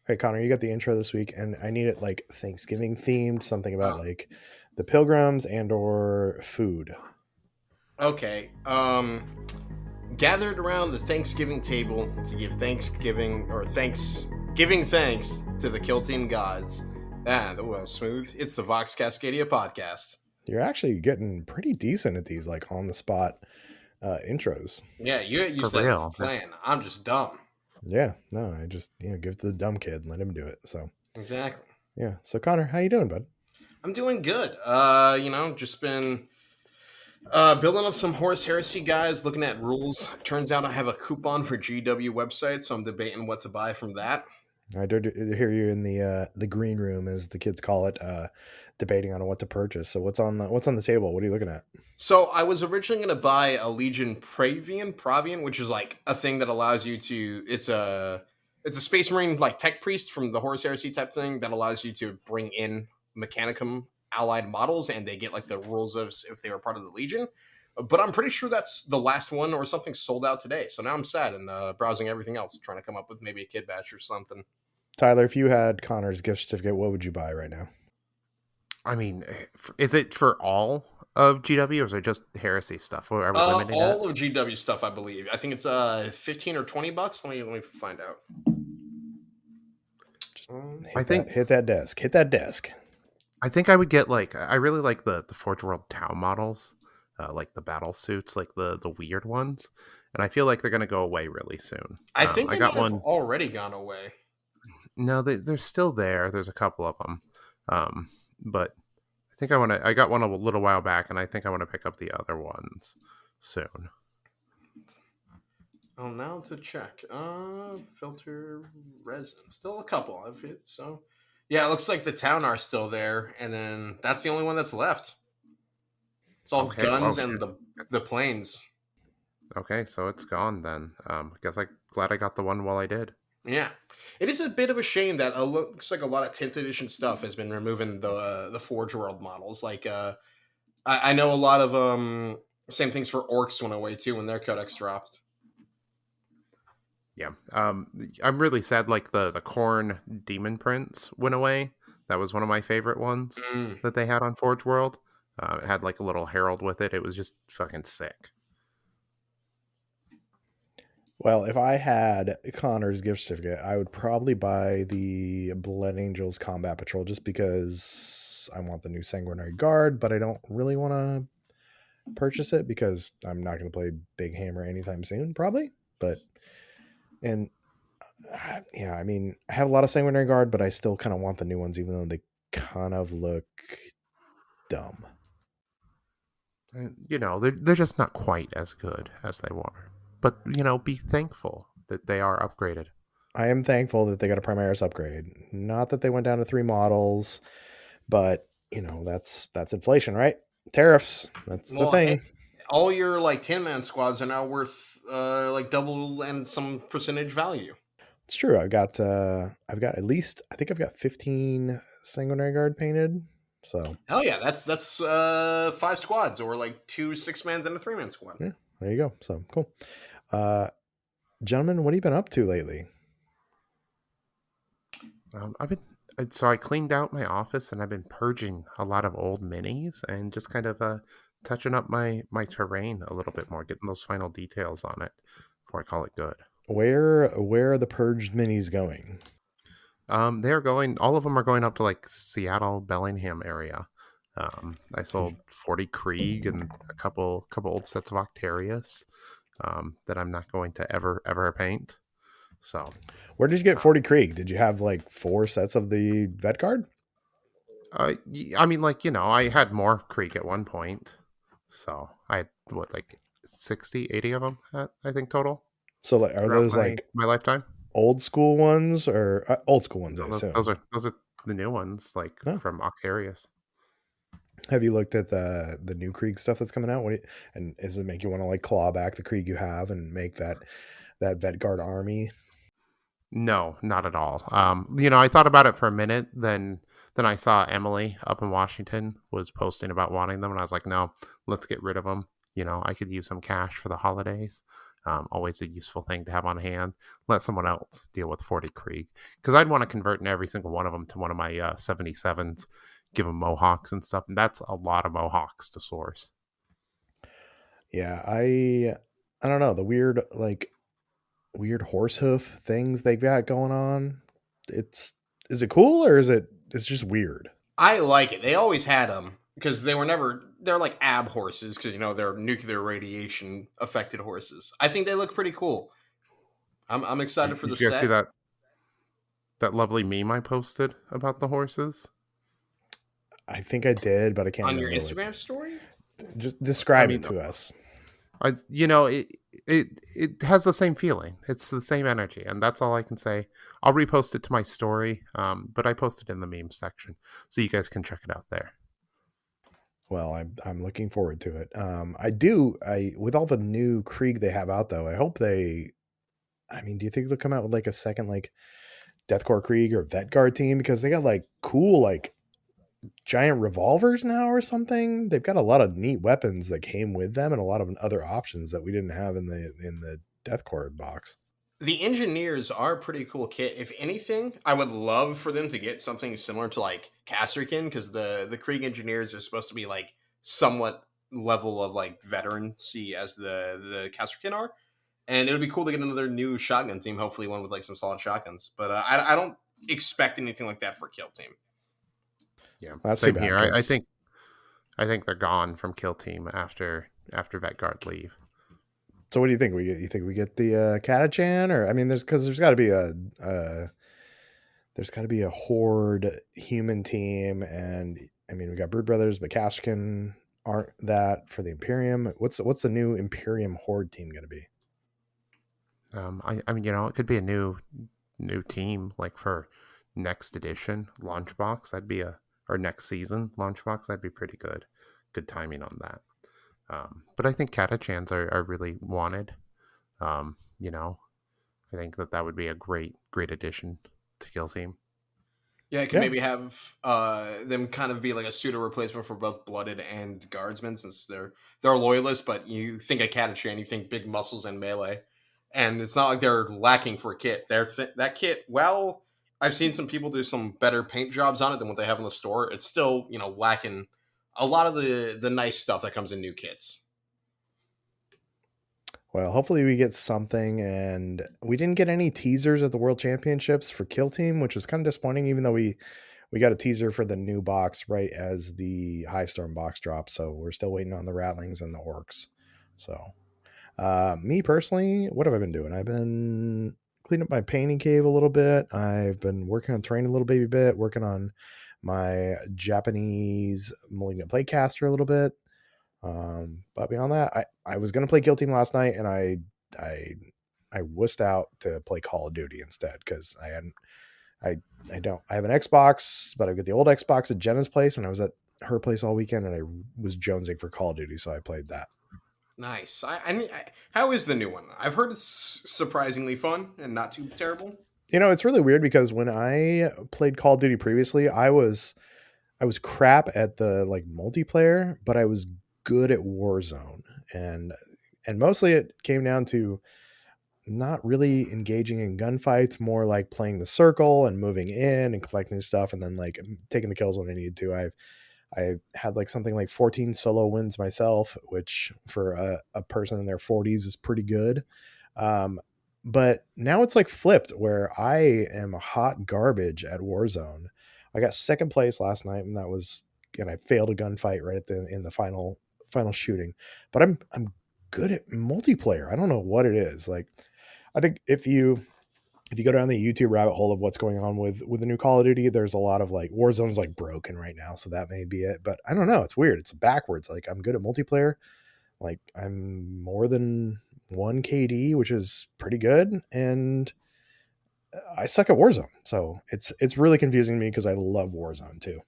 Right, Connor, you got the intro this week, and I need it like Thanksgiving themed, something about Oh, like the pilgrims and or food. okay. Gathered around the Thanksgiving table to give Thanksgiving or thanks giving thanks to the Kiltian gods. Ah, that was smooth. It's the Vox Cascadia podcast. You're actually getting pretty decent at these like on the spot intros. Yeah, you For used to have a real. plan. I'm just dumb. Yeah, no, I just give it to the dumb kid and let him do it. So Exactly. yeah. So Connor, how you doing, bud? I'm doing good. Just been building up some Horus Heresy guys, looking at rules. Turns out I have a coupon for GW website, so I'm debating what to buy from that. I did hear you in the green room, as the kids call it, debating on what to purchase. So what's on the table? What are you looking at? So I was originally going to buy a Legion Pravian, which is like a thing that allows you to. It's a Space Marine like tech priest from the Horus Heresy type thing that allows you to bring in Mechanicum allied models, and they get like the rules of if they were part of the Legion. But I'm pretty sure that's the last one or something sold out today. So now I'm sad and browsing everything else, trying to come up with maybe a kid batch or something. Tyler, if you had Connor's gift certificate, what would you buy right now? I mean, is it for all of GW or is it just heresy stuff? Are we limiting it? All of GW stuff, I believe. I think it's 15 or $20. Let me find out. I think Hit that desk. Hit that desk. I think I would get like I really like the Forge World Tau models, like the battle suits, like the weird ones, and I feel like they're gonna go away really soon. I think I they might got have one. already gone away. No, they're still there. There's a couple of them, but I think I want to. I got one a little while back, and I think I want to pick up the other ones soon. Oh, now to check. Filter resin. Still a couple of it. So, yeah, it looks like the town are still there, and then that's the only one that's left. It's all Okay, well, guns and the planes. okay, so it's gone then. I guess I glad I got the one while I did. Yeah, it is a bit of a shame that it looks like a lot of 10th edition stuff has been removing the Forge World models. Like, I know a lot of same things for Orcs went away too when their codex dropped. Yeah. I'm really sad like the Corn Demon Prince went away. That was one of my favorite ones Mm. that they had on Forge World. It had like a little herald with it. It was just fucking sick. Well, if I had Connor's gift certificate, I would probably buy the Blood Angels Combat Patrol just because I want the new Sanguinary Guard, but I don't really want to purchase it because I'm not going to play Big Hammer anytime soon, probably. But, and yeah, I mean, I have a lot of Sanguinary Guard, but I still kind of want the new ones, even though they kind of look dumb. You know, they're just not quite as good as they were. But, you know, be thankful that they are upgraded. I am thankful that they got a Primaris upgrade. Not that they went down to 3 models, but that's inflation, right? Tariffs. That's the Well, hey, thing. all your like 10-man squads are now worth like double and some percentage value. It's true. I've got at least, I think I've got 15 Sanguinary Guard painted. So Hell yeah, that's 5 squads or like 2 6-mans and a 3-man squad. yeah, there you go. So cool. Uh Gentlemen, what have you been up to lately? So I cleaned out my office and I've been purging a lot of old minis and just kind of touching up my terrain a little bit more, getting those final details on it before I call it good. Where are the purged minis going? They're going. All of them are going up to like Seattle, Bellingham area. I sold 40 Krieg and a couple old sets of Octarius that I'm not going to ever paint. So, Where did you get 40 Krieg? Did you have like 4 sets of the vet card? I mean, like, you know, I had more Krieg at one point. So I had what, like 60, 80 of them, I think total So like, are throughout those like my lifetime. old school ones or old school ones, I No, assume? those are the new ones, like No. from Octarius. Have you looked at the new Krieg stuff that's coming out? And does it make you want to like claw back the Krieg you have and make that vet guard army? No, not at all. You know, I thought about it for a minute, then I saw Emily up in Washington was posting about wanting them, and I was like, no, let's get rid of them. You know, I could use some cash for the holidays. Always a useful thing to have on hand. Let someone else deal with 40 Krieg. Because I'd want to convert in every single one of them to one of my 77s, give them Mohawks and stuff. And that's a lot of Mohawks to source. Yeah, I don't know, the weird horse hoof things they've got going on. Is it cool or it's just weird? I like it. They always had them because they're like ab horses because they're nuclear radiation affected horses. I think they look pretty cool. I'm excited for the Did you guys see set. that lovely meme I posted about the horses? I think I did, but I can't On your remember what. Instagram story? Just I describe it mean, to us. it has the same feeling. It's the same energy, and that's all I can say. I'll repost it to my story, but I posted in the meme section, so you guys can check it out there. Well, I'm looking forward to it. I with all the new Krieg they have out though, I hope they. I mean, do you think they'll come out with like a second like Deathcore Krieg or Vet Guard team because they got like cool like giant revolvers now or something? They've got a lot of neat weapons that came with them and a lot of other options that we didn't have in the Deathcore box. The engineers are a pretty cool kit. If anything, I would love for them to get something similar to like Casterkin because the Krieg engineers are supposed to be like somewhat level of like veterancy as the Casterkin are, and it would be cool to get another new shotgun team. Hopefully, one with like some solid shotguns. But I don't expect anything like that for Kill Team. Yeah, That's too same bad. here. I think they're gone from Kill Team after Vetguard leave. So what do you think? You think we get the Catachan, or I mean, there's got to be a horde human team, and I mean we got Brood Brothers, but Kashkin aren't that for the Imperium. What's the new Imperium horde team going to be? I mean, it could be a new team like for next edition launch box. Or next season launch box. That'd be pretty good. Good timing on that. But I think Catachans are really wanted. I think that would be a great addition to Kill Team. Yeah, it could maybe have them kind of be like a pseudo replacement for both Blooded and Guardsmen, since they're loyalists. But you think of Catachan, you think big muscles and melee, and it's not like they're lacking for a kit. That kit, well, I've seen some people do some better paint jobs on it than what they have in the store. It's still lacking a lot of the nice stuff that comes in new kits. Well, hopefully we get something, and we didn't get any teasers at the World Championships for Kill Team, which was kind of disappointing, even though we got a teaser for the new box right as the Hivestorm box dropped. So we're still waiting on the Rattlings and the Orcs. So me personally, what have I been doing? I've been cleaning up my painting cave a little bit. I've been working on training a little baby bit, working on my Japanese Malignant Playcaster a little bit. But beyond that, I was gonna play Kill Team last night, and I wussed out to play Call of Duty instead because I have an Xbox, but I've got the old Xbox at Jenna's place, and I was at her place all weekend, and I was jonesing for Call of Duty, so I played that. Nice. How is the new one? I've heard it's surprisingly fun and not too terrible. It's really weird because when I played Call of Duty previously, I was crap at the like multiplayer, but I was good at Warzone, and mostly it came down to not really engaging in gunfights, more like playing the circle and moving in and collecting stuff, and then like taking the kills when I needed to. I had like something like 14 solo wins myself, which for a person in their 40s is pretty good. But now it's like flipped where I am hot garbage at Warzone. I got second place last night, and I failed a gunfight right in the final shooting. But I'm good at multiplayer. I don't know what it is. Like, I think if you go down the YouTube rabbit hole of what's going on with the new Call of Duty, there's a lot of like Warzone's like broken right now, so that may be it. But I don't know. It's weird. It's backwards. Like, I'm good at multiplayer. Like, I'm more than 1 KD, which is pretty good, and I suck at Warzone. So it's really confusing me because I love Warzone too.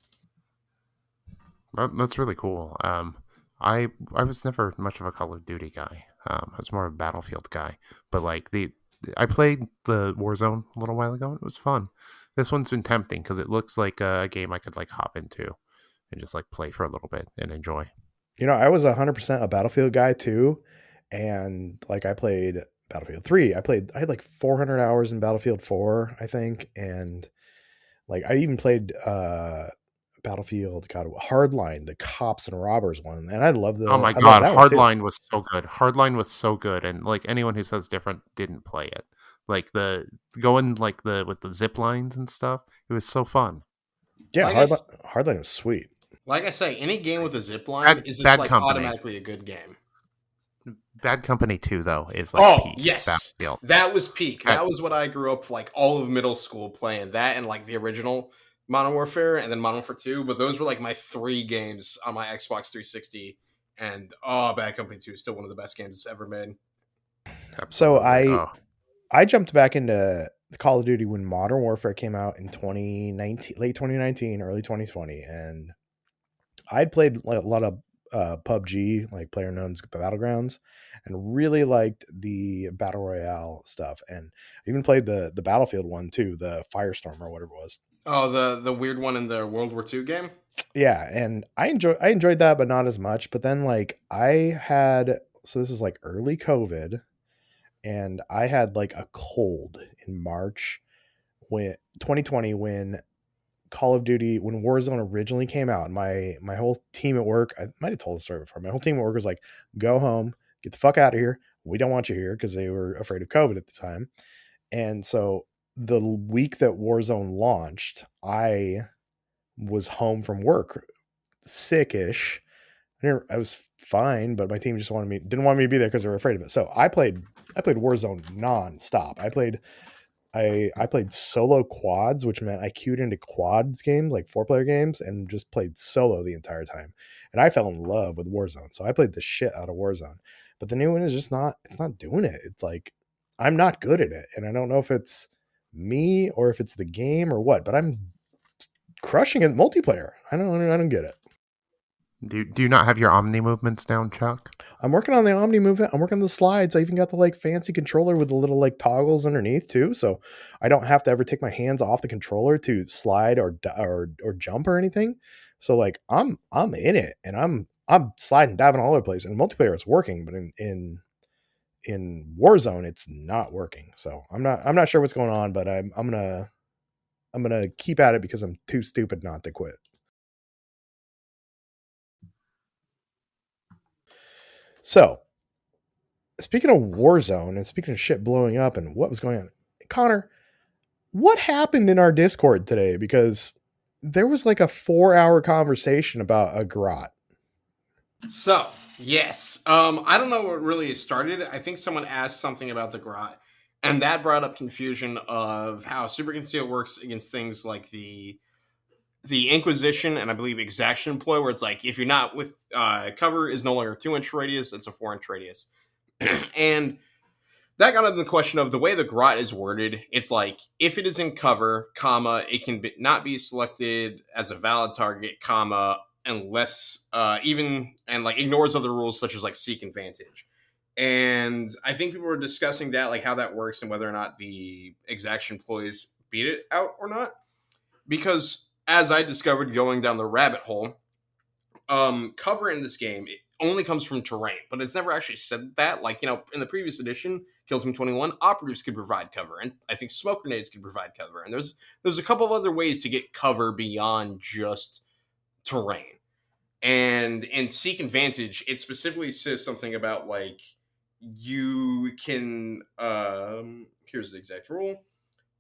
That's really cool. I was never much of a Call of Duty guy. I was more of a Battlefield guy. But like I played the Warzone a little while ago, and it was fun. This one's been tempting because it looks like a game I could like hop into and just like play for a little bit and enjoy. I was 100% a Battlefield guy too, and like I played Battlefield 3. I had like 400 hours in Battlefield 4, I think, and like I even played Battlefield God Hardline, the cops and robbers one, and Oh my I love god, that one too. Hardline was so good. Hardline was so good, and like anyone who says different didn't play it. Like the going like the with the zip lines and stuff, it was so fun. Yeah, Like I s- Hardline was sweet. like I say, any game with a zip line Bad is just Bad like Company. automatically a good game. Bad Company 2 though is like Oh peak yes, Battlefield. that was peak. That, That was what I grew up like all of middle school playing. That and like the original Modern Warfare and then Modern Warfare 2. But those were like my three games on my Xbox 360. And Bad Company 2 is still one of the best games ever made. So absolutely. Oh, I jumped back into Call of Duty when Modern Warfare came out in 2019, late 2019, early 2020, and I'd played like a lot of PUBG, like PlayerUnknown's Battlegrounds, and really liked the battle royale stuff. And I even played the Battlefield one too, the Firestorm or whatever it was. Oh, the weird one in the World War II game. Yeah, and I enjoyed that, but not as much. But then like I had so this is like early COVID, and I had like a cold in March when 2020 when Call of Duty when Warzone originally came out. And my whole team at work, I might have told the story before. My whole team at work was like, "Go home, get the fuck out of here. We don't want you here," because they were afraid of COVID at the time. And so the week that Warzone launched, I was home from work, sickish. I was fine, but my team just didn't want me to be there because they were afraid of it. So I played Warzone nonstop. I played solo quads, which meant I queued into quads games, like 4-player games, and just played solo the entire time. And I fell in love with Warzone. So I played the shit out of Warzone. But the new one is just not it's not doing it. It's like I'm not good at it. And I don't know if it's me or if it's the game or what, but I'm crushing it multiplayer. I don't get it. do you not have your Omni movements down, Chuck? I'm working on the Omni movement. I'm working on the slides. I even got the like fancy controller with the little like toggles underneath too, so I don't have to ever take my hands off the controller to slide or jump or anything. So like I'm in it, and I'm sliding, diving all over the place. And multiplayer it's working, but in Warzone it's not working. So I'm not sure what's going on, but I'm gonna keep at it because I'm too stupid not to quit. So speaking of Warzone and speaking of shit blowing up and what was going on, Connor, what happened in our Discord today? Because there was like a 4-hour conversation about a grot. So yes, I don't know what really started. I think someone asked something about the grot, and that brought up confusion of how super conceal works against things like the Inquisition and I believe exaction ploy, where it's like if you're not with cover is no longer a 2-inch radius, it's a 4-inch radius, and that got into the question of the way the grot is worded. It's like if it is in cover, comma, it can not be selected as a valid target, comma, unless even and like ignores other rules such as like seek and vantage. And I think people were discussing that, like how that works and whether or not the exaction ploys beat it out or not. Because as I discovered going down the rabbit hole, cover in this game it only comes from terrain, but it's never actually said that. Like, in the previous edition, Kill Team 21, operatives could provide cover, and I think smoke grenades could provide cover. And there's a couple of other ways to get cover beyond just terrain. And in Seek Advantage, it specifically says something about like you can here's the exact rule.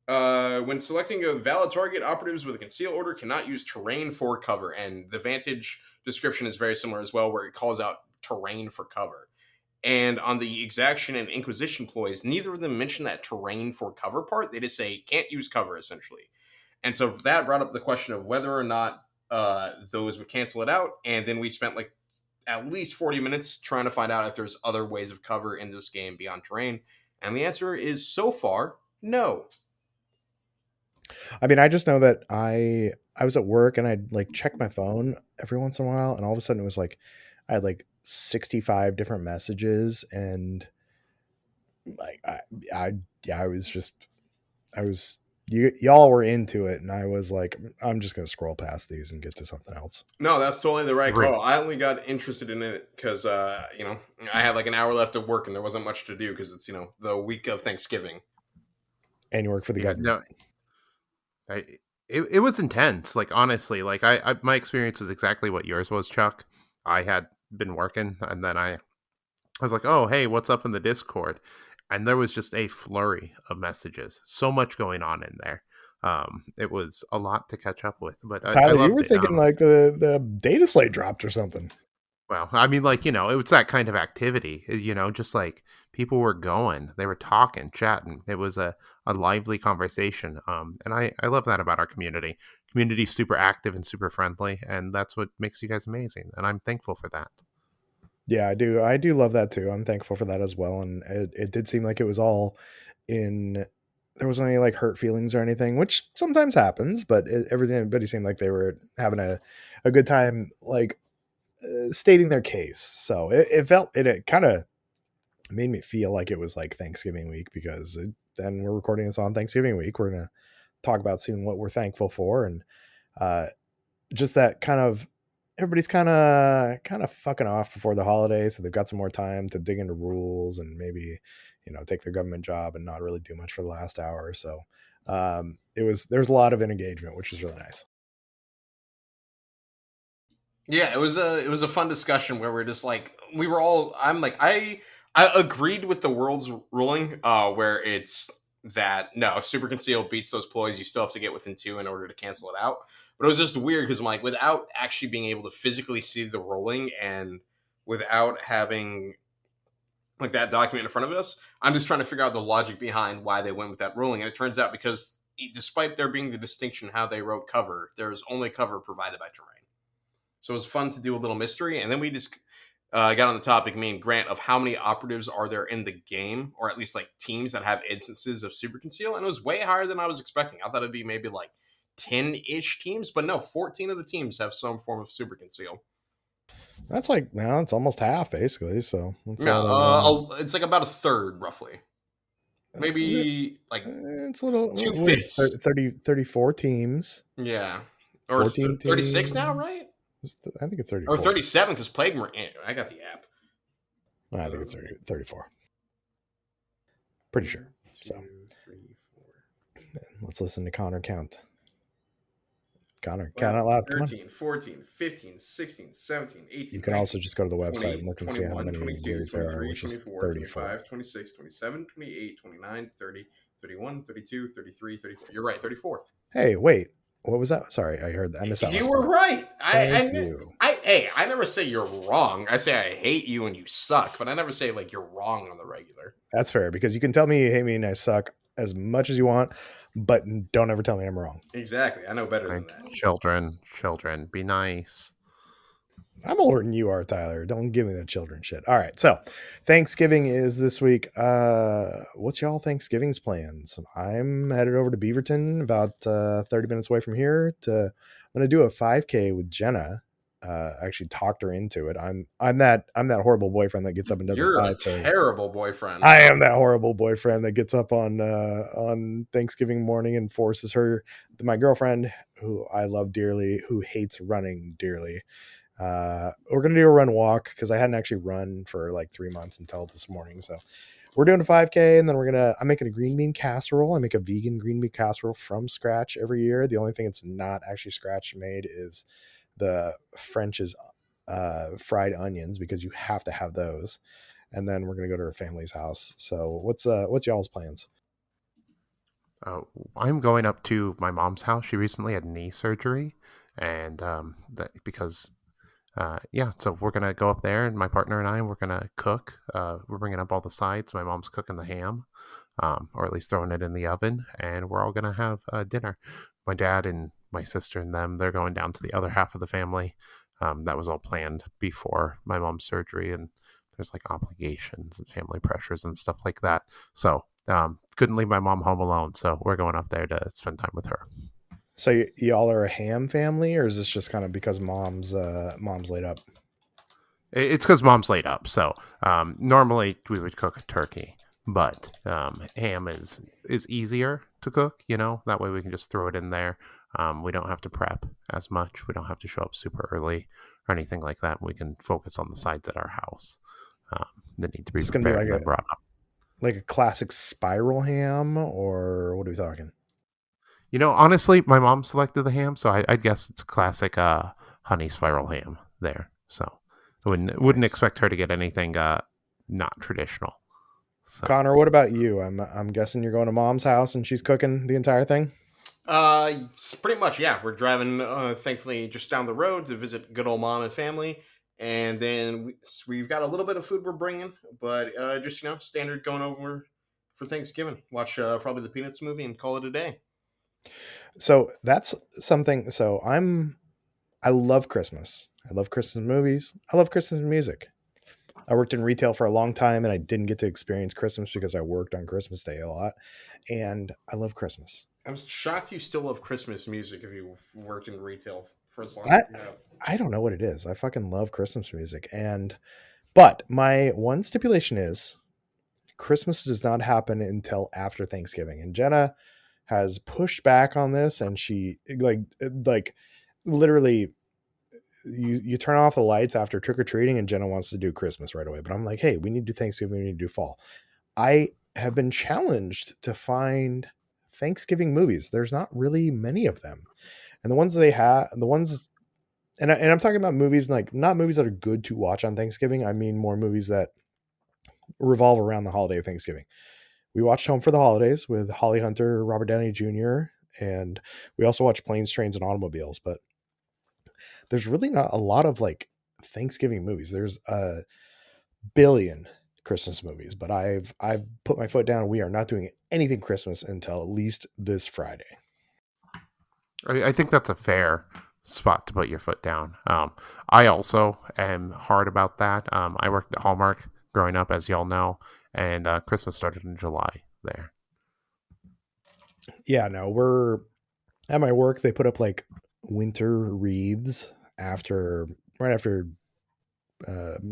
When selecting a valid target, operatives with a conceal order cannot use terrain for cover. And the Vantage description is very similar as well, where it calls out terrain for cover. And on the Exaction and Inquisition ploys, neither of them mention that terrain for cover part. They just say can't use cover, essentially. And so that brought up the question of whether or not those would cancel it out. And then we spent like at least 40 minutes trying to find out if there's other ways of cover in this game beyond terrain. And the answer is so far, no. I mean, I just know that I was at work and I'd like check my phone every once in a while, and all of a sudden it was like I had like 65 different messages, and like I yeah, I was y'all were into it, and I was like, I'm just gonna scroll past these and get to something else. No, that's totally the right Great. call. I only got interested in it because, I had like an hour left of work and there wasn't much to do because it's, the week of Thanksgiving. And you work for the Yeah, government. no, I, it was intense. Like honestly, like I my experience was exactly what yours was, Chuck. I had been working, and then I was like, "Oh, hey, what's up in the Discord?" And there was just a flurry of messages. So much going on in there. It was a lot to catch up with, but I Tyler, you loved were it. thinking like the data slate dropped or something. Well, I mean, like, it was that kind of activity, just like people were going, they were talking, chatting. It was a lively conversation. And I love that about our community. Community's super active and super friendly, and that's what makes you guys amazing. And I'm thankful for that. Yeah, I do. I do love that too. I'm thankful for that as well. And it did seem like it was all in. There wasn't any like hurt feelings or anything, which sometimes happens. But everybody seemed like they were having a good time, like stating their case. So it kind of made me feel like it was like Thanksgiving week because then we're recording this on Thanksgiving week. We're gonna talk about soon what we're thankful for, and uh, just that kind of everybody's kind of fucking off before the holidays, so they've got some more time to dig into rules and maybe take their government job and not really do much for the last hour or so. There's a lot of engagement, which is really nice. Yeah, it was a fun discussion where we're just like we were all I'm like I agreed with the world's ruling where it's that no, super conceal beats those ploys, you still have to get within 2 in order to cancel it out. But it was just weird because I'm like without actually being able to physically see the rolling and without having like that document in front of us, I'm just trying to figure out the logic behind why they went with that ruling. And it turns out because despite there being the distinction how they wrote cover, there's only cover provided by terrain. So it was fun to do a little mystery, and then we just got on the topic, me and Grant, of how many operatives are there in the game, or at least like teams that have instances of super conceal, and it was way higher than I was expecting. I thought it'd be maybe like 10-ish teams, but no, 14 of the teams have some form of super conceal. That's like now it's almost half basically. So that's a Yeah, lot of. it's like about a third roughly, maybe like It's a little two what is fifths. 34 teams, Yeah, or 14 36 now, teams. right? I think it's Or 34. 37 because Plague. I got the app. I think it's 34. Pretty sure. 2, So 3, 4. let's listen to Connor count. Connor, count out loud. Come on. 13, 14, 15, 16, 17, 18, You can 19, also just go to the website 20, and look and see how 21, many 22, rules there are, 23, which is 24, 34. 25, 26, 27, 28, 29, 30, 31, 32, 33, 34. You're right, 34. Hey, wait. What was that? Sorry, I missed that You last were part. right. Thank you. Hey, I never say you're wrong. I say I hate you and you suck, but I never say like you're wrong on the regular. That's fair because you can tell me you hate me and I suck as much as you want, but don't ever tell me I'm wrong. Exactly. I know better than Like, that. children, be nice. I'm older than you are, Tyler. Don't give me that children shit. All right. So Thanksgiving is this week. What's y'all Thanksgiving's plans? I'm headed over to Beaverton, about 30 minutes away from here. I'm gonna do a 5K with Jenna. I actually talked her into it. I'm that horrible boyfriend that gets up and does You're a a 5K. terrible boyfriend. I am that horrible boyfriend that gets up on Thanksgiving morning and forces her, my girlfriend, who I love dearly, who hates running dearly. We're gonna do a run walk because I hadn't actually run for like 3 months until this morning. So we're doing a 5K, and then I'm making a green bean casserole. I make a vegan green bean casserole from scratch every year. The only thing it's not actually scratch made is the French's fried onions, because you have to have those. And then we're gonna go to her family's house. So what's y'all's plans? Uh, I'm going up to my mom's house. She recently had knee surgery, and because yeah, so we're gonna go up there, and my partner and we're gonna cook. We're bringing up all the sides. My mom's cooking the ham, or at least throwing it in the oven, and we're all gonna have dinner. My dad and my sister and they're going down to the other half of the family. That was all planned before my mom's surgery, and there's like obligations and family pressures and stuff like that. So couldn't leave my mom home alone, so we're going up there to spend time with her. So y'all are a ham family, or is this just kind of because mom's laid up? It's because mom's laid up. So normally we would cook a turkey, but ham is easier to cook. That way we can just throw it in there. We don't have to prep as much. We don't have to show up super early or anything like that. We can focus on the sides at our house that need to be It's gonna be prepared like and then brought up. a classic spiral ham, or what are we talking? Honestly, my mom selected the ham, so I'd guess it's classic honey spiral ham there. So I wouldn't Nice. expect her to get anything not traditional. So Connor, what about you? I'm guessing you're going to mom's house and she's cooking the entire thing. It's pretty much, yeah. We're driving, thankfully, just down the road to visit good old mom and family, and then we've got a little bit of food we're bringing, but just standard going over for Thanksgiving. Watch probably the Peanuts movie and call it a day. So that's something. So I love Christmas. I love Christmas movies. I love Christmas music. I worked in retail for a long time and I didn't get to experience Christmas because I worked on Christmas Day a lot. And I love Christmas. I'm shocked you still love Christmas music if you've worked in retail for as long as I you have. I don't know what it is. I fucking love Christmas music. But my one stipulation is Christmas does not happen until after Thanksgiving. And Jenna has pushed back on this and she like literally you turn off the lights after trick or treating and Jenna wants to do Christmas right away. But I'm like, hey, we need to do Thanksgiving, we need to do fall. I have been challenged to find Thanksgiving movies. There's not really many of them. And the ones they have, the ones, and I'm talking about movies like not movies that are good to watch on Thanksgiving. I mean more movies that revolve around the holiday of Thanksgiving. We watched Home for the Holidays with Holly Hunter, Robert Downey Jr., and we also watched Planes, Trains, and Automobiles. But there's really not a lot of like Thanksgiving movies. There's a billion Christmas movies, but I've put my foot down. We are not doing anything Christmas until at least this Friday. I think that's a fair spot to put your foot down. I also am hard about that. I worked at Hallmark growing up, as y'all know, and Christmas started in July there. Yeah, no, we're at my work. They put up like winter wreaths right after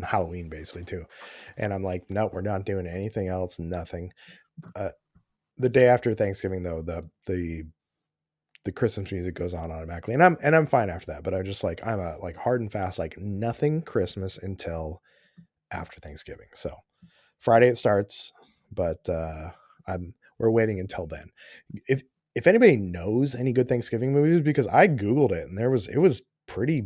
Halloween, basically too. And I'm like, no, we're not doing anything else. Nothing. Uh, the day after Thanksgiving, though, the Christmas music goes on automatically, and I'm fine after that. But I'm just like I'm a like hard and fast like nothing Christmas until after Thanksgiving. So Friday it starts, but I'm we're waiting until then. If if anybody knows any good Thanksgiving movies, because I googled it and it was pretty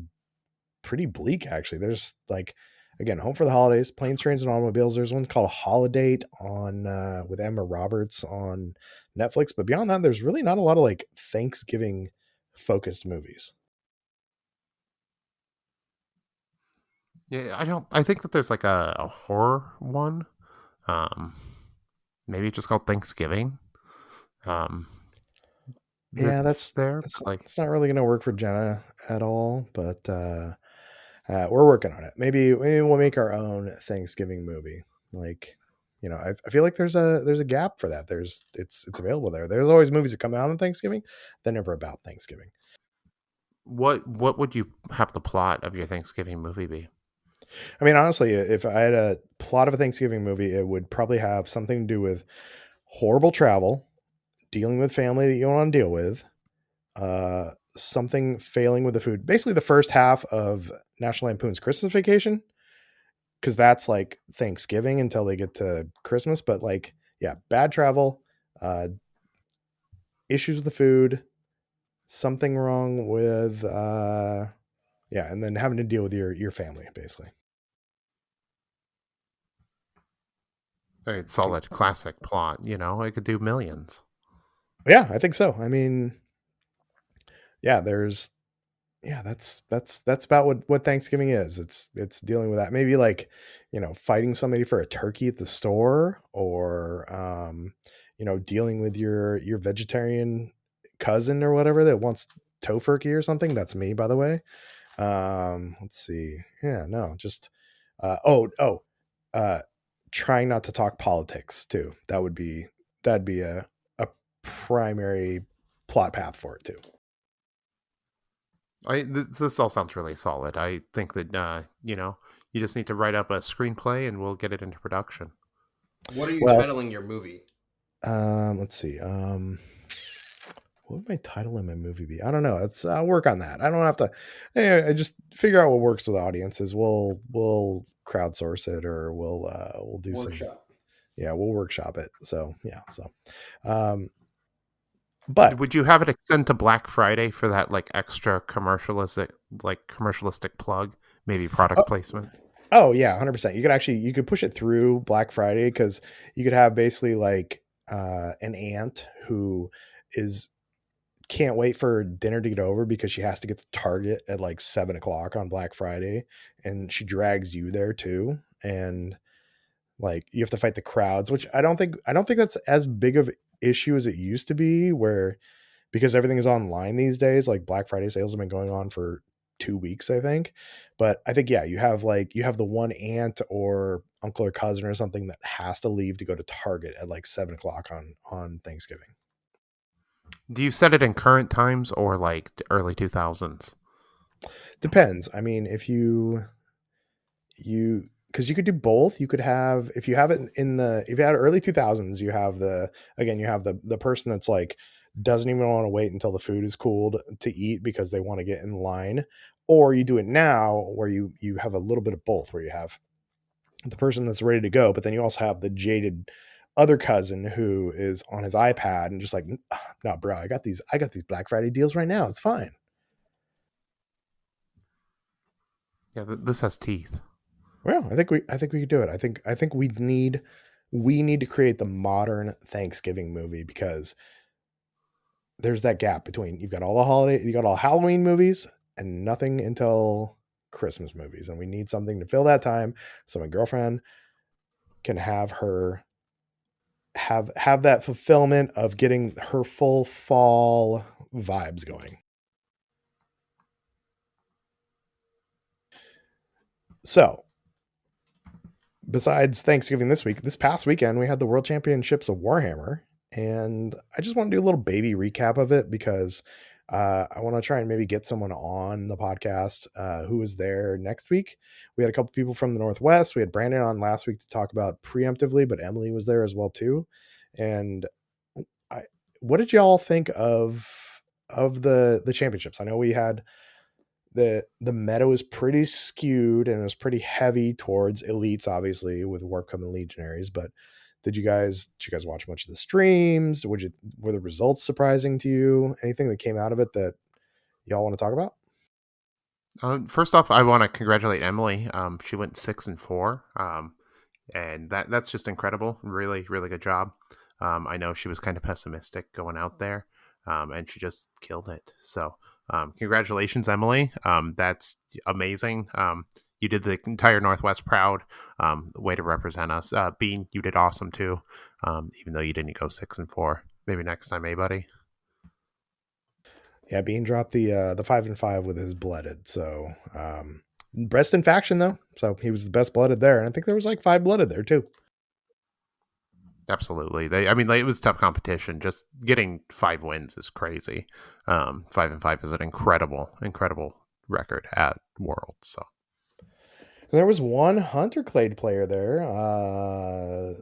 bleak actually. There's like again, Home for the Holidays, Planes, Trains, and Automobiles. There's one called Holiday on with Emma Roberts on Netflix, but beyond that, there's really not a lot of like Thanksgiving focused movies. Yeah, I think that there's like a horror one. Um, Maybe just called Thanksgiving. Um, Yeah, that's there, but like that's not really going to work for Jenna at all, but we're working on it. Maybe we'll make our own Thanksgiving movie. Like, I feel like there's a gap for that. It's available there. There's always movies that come out on Thanksgiving. They're never about Thanksgiving. what would you have the plot of your Thanksgiving movie be? I mean, honestly, if I had a plot of a Thanksgiving movie, it would probably have something to do with horrible travel, dealing with family that you don't want to deal with, something failing with the food. Basically, the first half of National Lampoon's Christmas Vacation, because that's like Thanksgiving until they get to Christmas. But like, yeah, bad travel, uh, issues with the food, something wrong with, yeah, and then having to deal with your family, basically. It's solid classic plot. I could do millions. Yeah, I think so. I mean, yeah, there's yeah, that's about what Thanksgiving is. It's dealing with that. Maybe like, fighting somebody for a turkey at the store, or dealing with your vegetarian cousin or whatever that wants tofurkey or something. That's me, by the way. Let's see. Yeah, no, just oh, uh trying not to talk politics too. That'd be a primary plot path for it too. This all sounds really solid. I think that you just need to write up a screenplay and we'll get it into production. What are you Well, titling your movie? let's see. What would my title in my movie be? I don't know. It's I'll work on that. I don't have to. I just figure out what works with audiences. We'll crowdsource it, or we'll do some. Workshop. Yeah, we'll workshop it. So yeah. So, um, but Would you have it extend to Black Friday for that like extra commercialistic plug, maybe product placement? oh yeah, 100%. You could push it through Black Friday because you could have basically like an aunt who is can't wait for dinner to get over because she has to get to Target at like 7 o'clock on Black Friday, and she drags you there too. And like you have to fight the crowds, which I don't think that's as big of an issue as it used to be, where because everything is online these days, like Black Friday sales have been going on for 2 weeks, I think. But I think, yeah, you have the one aunt or uncle or cousin or something that has to leave to go to Target at like 7 o'clock on Thanksgiving. Do you set it in current times or like early 2000s? Depends. I mean, if you because you could do both. You could have if you have it in the if you had early 2000s, you have the again you have the person that's like doesn't even want to wait until the food is cooled to eat because they want to get in line, or you do it now where you have a little bit of both, where you have the person that's ready to go, but then you also have the jaded other cousin who is on his iPad and just like, no, bro, I got these Black Friday deals right now. It's fine. Yeah, this has teeth. Well, I think we could do it. I think we need to create the modern Thanksgiving movie because there's that gap between you got all Halloween movies and nothing until Christmas movies, and we need something to fill that time so my girlfriend can have that fulfillment of getting her full fall vibes going. So, besides Thanksgiving this past weekend, we had the World Championships of Warhammer, and I just want to do a little baby recap of it because I want to try and maybe get someone on the podcast who was there next week. We had a couple people from the Northwest. We had Brandon on last week to talk about preemptively, but Emily was there as well too. And I, what did y'all think of the championships? I know we had the meta was pretty skewed and it was pretty heavy towards elites, obviously with warp coming legionaries. But did you guys watch much of the streams? Were the results surprising to you? Anything that came out of it that y'all want to talk about? First off, I want to congratulate Emily. She went 6-4, and that's just incredible. Really, really good job. I know she was kind of pessimistic going out there, and she just killed it. So, congratulations, Emily. That's amazing. You did the entire Northwest proud. Way to represent us. Bean, you did awesome too. Even though you didn't go 6-4. Maybe next time, buddy? Yeah, Bean dropped the 5-5 with his blooded. So breast in faction though, so he was the best blooded there, and I think there was like 5 blooded there too. Absolutely. It was tough competition. Just getting 5 wins is crazy. 5-5 is an incredible, incredible record at Worlds. So And there was one Hunter Clade player there.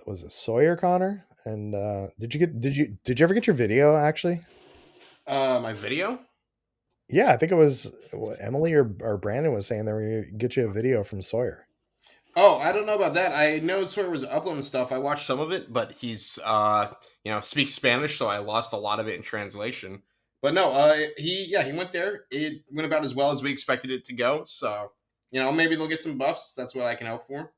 Was it Sawyer Connor? And did you ever get your video actually? My video? Yeah, I think it was Emily or Brandon was saying they were going to get you a video from Sawyer. Oh, I don't know about that. I know Sawyer was uploading stuff. I watched some of it, but he's speaks Spanish, so I lost a lot of it in translation. But no, he went there. It went about as well as we expected it to go. So maybe they'll get some buffs. That's what I can hope for.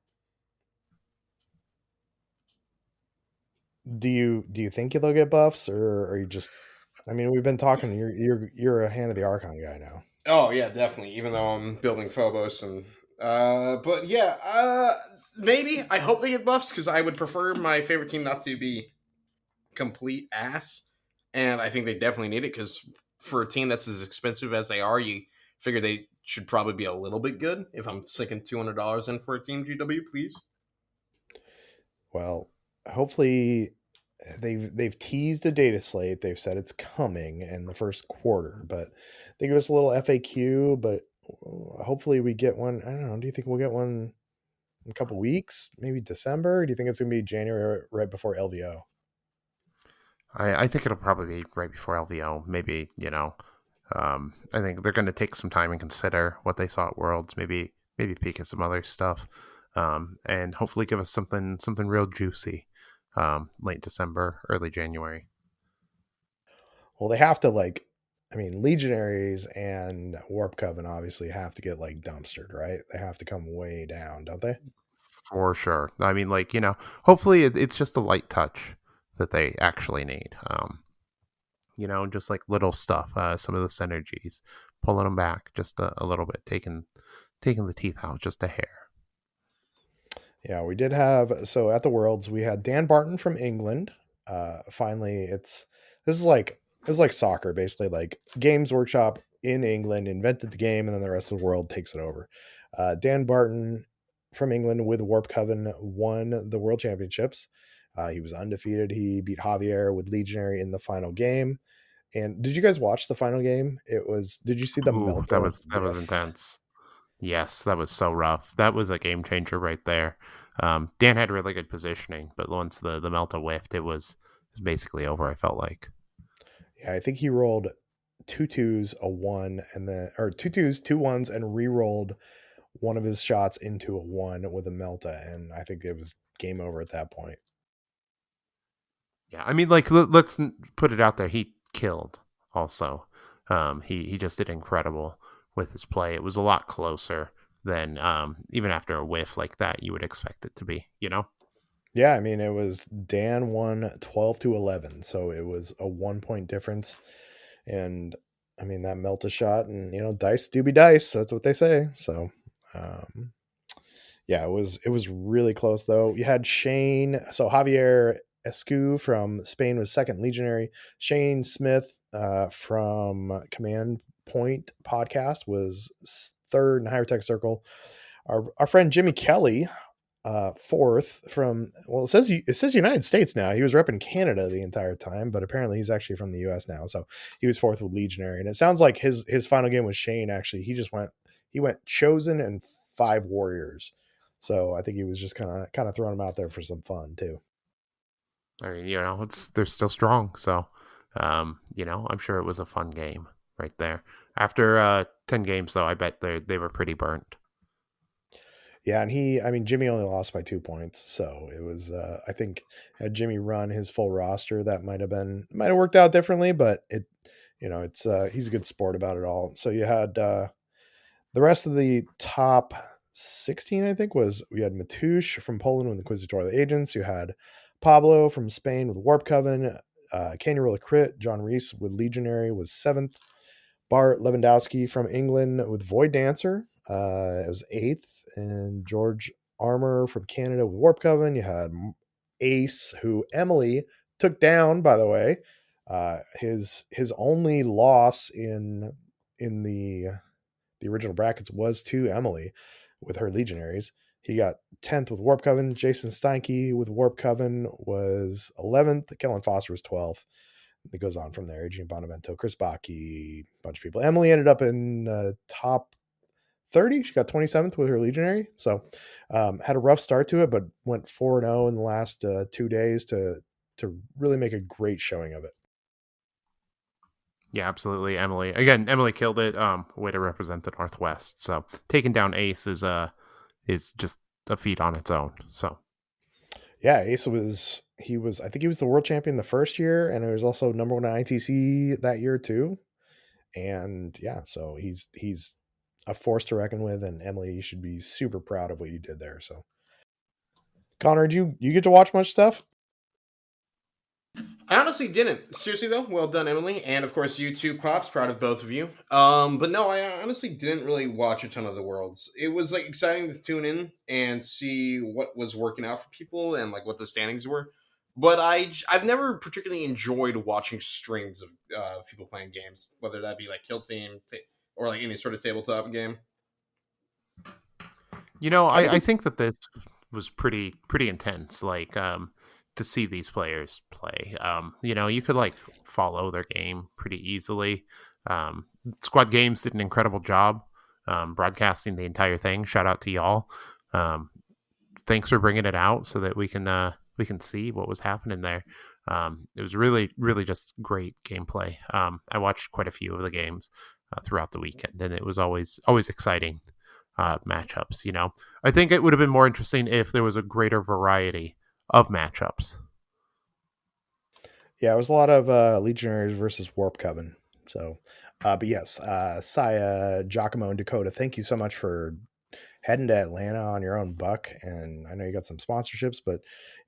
Do you think they'll get buffs, or are you just? I mean, we've been talking. You're a hand of the Archon guy now. Oh yeah, definitely. Even though I'm building Phobos and but yeah, maybe I hope they get buffs because I would prefer my favorite team not to be complete ass, and I think they definitely need it because for a team that's as expensive as they are, you figure they should probably be a little bit good. If I'm sinking $200 in for a team, GW, please. Well, hopefully they've teased a data slate. They've said it's coming in the first quarter, but they give us a little FAQ. But hopefully we get one. I don't know. Do you think we'll get one a couple weeks, maybe December? Do you think it's going to be January right before LVO? I think it'll probably be right before LVO. Maybe, I think they're going to take some time and consider what they saw at Worlds. Maybe peek at some other stuff, and hopefully give us something real juicy, late December, early January. Well, they have to like, I mean, Legionaries and Warp Coven obviously have to get like dumpstered, right? They have to come way down, don't they? For sure. I mean, hopefully it's just a light touch that they actually need. Just like little stuff, some of the synergies, pulling them back just a little bit, taking the teeth out just a hair. Yeah, we did have, so at the Worlds we had Dan Barton from England. Finally, this is like soccer basically. Like Games Workshop in England invented the game, and then the rest of the world takes it over. Dan Barton from England with Warp Coven won the World Championships. He was undefeated. He beat Javier with Legionary in the final game. And did you guys watch the final game? Did you see the Ooh, that Melta was whiff? intense. Yes, that was so rough. That was a game changer right there. Dan had really good positioning, but once the Melta whiffed, it was basically over. I felt like. Yeah, I think he rolled two twos, a one, and then or two twos, two ones, and re-rolled one of his shots into a one with a Melta, and I think it was game over at that point. Yeah, I mean, let's put it out there. He killed. Also, he just did incredible with his play. It was a lot closer than even after a whiff like that you would expect it to be. Yeah, I mean it was Dan won 12-11, so it was a 1 point difference, and I mean that Melta shot, and dice do be dice. That's what they say. So, um, yeah, it was really close though. You had Shane, so Javier Escu from Spain was second Legionary. Shane Smith from Command Point podcast was third in Higher Tech Circle. Our friend Jimmy Kelly, fourth from, well, it says United States now. He was repping Canada the entire time, but apparently he's actually from the US now. So he was fourth with Legionary, and it sounds like his final game with Shane actually he went chosen and five warriors. So I think he was just kind of throwing them out there for some fun too. I mean, they're still strong. So, I'm sure it was a fun game right there. After 10 games, though, I bet they were pretty burnt. Yeah, and I mean, Jimmy only lost by 2 points, so it was. I think had Jimmy run his full roster, that might have worked out differently, but it's he's a good sport about it all. So you had the rest of the top 16, I think, we had Matush from Poland with Inquisitorial Agents. You had Pablo from Spain with Warp Coven. Can you roll a crit? John Reese with Legionary was seventh. Bart Lewandowski from England with Void Dancer. It was eighth. And George Armour from Canada with Warp Coven. You had Ace, who Emily took down, by the way. His only loss in the original brackets was to Emily with her Legionaries. He got 10th with Warp Coven. Jason Steinke with Warp Coven was 11th. Kellen Foster was 12th. It goes on from there. Adrian Bonavento, Chris Baki, a bunch of people. Emily ended up in top 30. She got 27th with her Legionary. So had a rough start to it, but went 4-0 in the last 2 days to really make a great showing of it. Yeah, absolutely. Emily killed it. Way to represent the Northwest. So taking down Ace is just a feat on its own. So yeah, Ace I think he was the world champion the first year, and he was also number one in ITC that year too. And yeah, so he's a force to reckon with, and Emily, you should be super proud of what you did there. So Connor, did you get to watch much stuff? I honestly didn't. Seriously though, well done, Emily, and of course you too, Pops. Proud of both of you. But no, I honestly didn't really watch a ton of the Worlds. It was like exciting to tune in and see what was working out for people and like what the standings were. But I've never particularly enjoyed watching streams of people playing games, whether that be like Kill Team or like any sort of tabletop game. I think that this was pretty intense. Like to see these players play. You could like follow their game pretty easily. Squad Games did an incredible job broadcasting the entire thing. Shout out to y'all. thanks for bringing it out so that we can see what was happening there. It was really, really just great gameplay. I watched quite a few of the games throughout the weekend, and it was always exciting matchups. I think it would have been more interesting if there was a greater variety of matchups. Yeah, it was a lot of Legionaries versus Warp Coven. So, but yes, Saya, Giacomo, and Dakota, thank you so much for heading to Atlanta on your own buck. And I know you got some sponsorships, but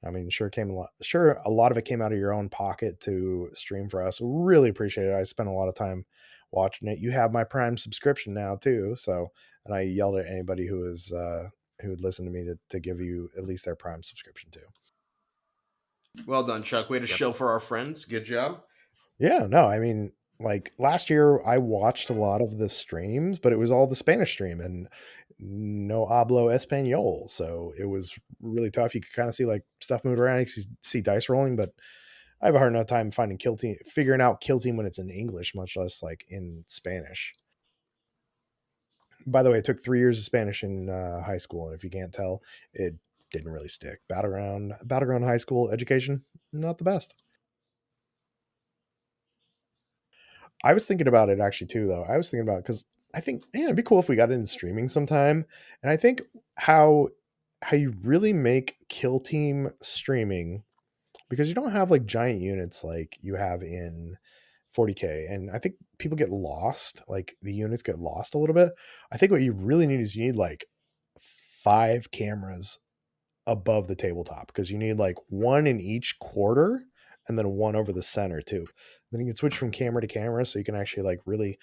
I mean, sure a lot of it came out of your own pocket to stream for us. Really appreciate it. I spent a lot of time watching it. You have my Prime subscription now too, so and I yelled at anybody who would listen to me to give you at least their Prime subscription too. Well done, Chuck. Way to Yep. show for our friends. Good job. Yeah, no, I mean, like last year, I watched a lot of the streams, but it was all the Spanish stream and no hablo español, so it was really tough. You could kind of see like stuff moving around, you could see dice rolling, but I have a hard enough time figuring out kill team when it's in English, much less like in Spanish. By the way, it took 3 years of Spanish in high school, and if you can't tell, it didn't really stick. Battleground high school education, not the best. I was thinking about it actually too, though. I was thinking about because I think it'd be cool if we got into streaming sometime. And I think how you really make kill team streaming because you don't have like giant units like you have in 40K, and I think people get lost. Like the units get lost a little bit. I think what you really need is you need like 5 cameras above the tabletop because you need like one in each quarter and then one over the center too. Then you can switch from camera to camera so you can actually like really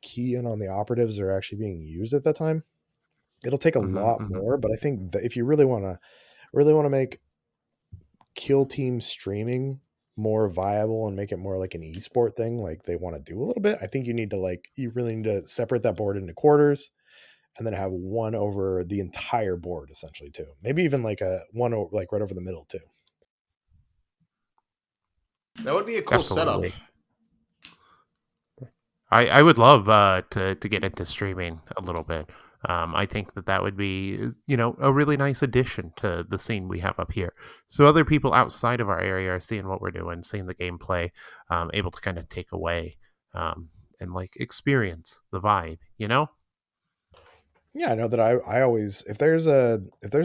key in on the operatives that are actually being used at that time. It'll take a Mm-hmm, lot mm-hmm. more, but I think that if you really want to make kill team streaming more viable and make it more like an esport thing, like they want to do a little bit, I think you really need to separate that board into quarters and then have one over the entire board essentially too. Maybe even like a one like right over the middle too. That would be a cool setup. Absolutely. I would love to get into streaming a little bit. I think that would be a really nice addition to the scene we have up here. So other people outside of our area are seeing what we're doing, seeing the gameplay, able to kind of take away and like experience the vibe. Yeah, I know that I always if there's a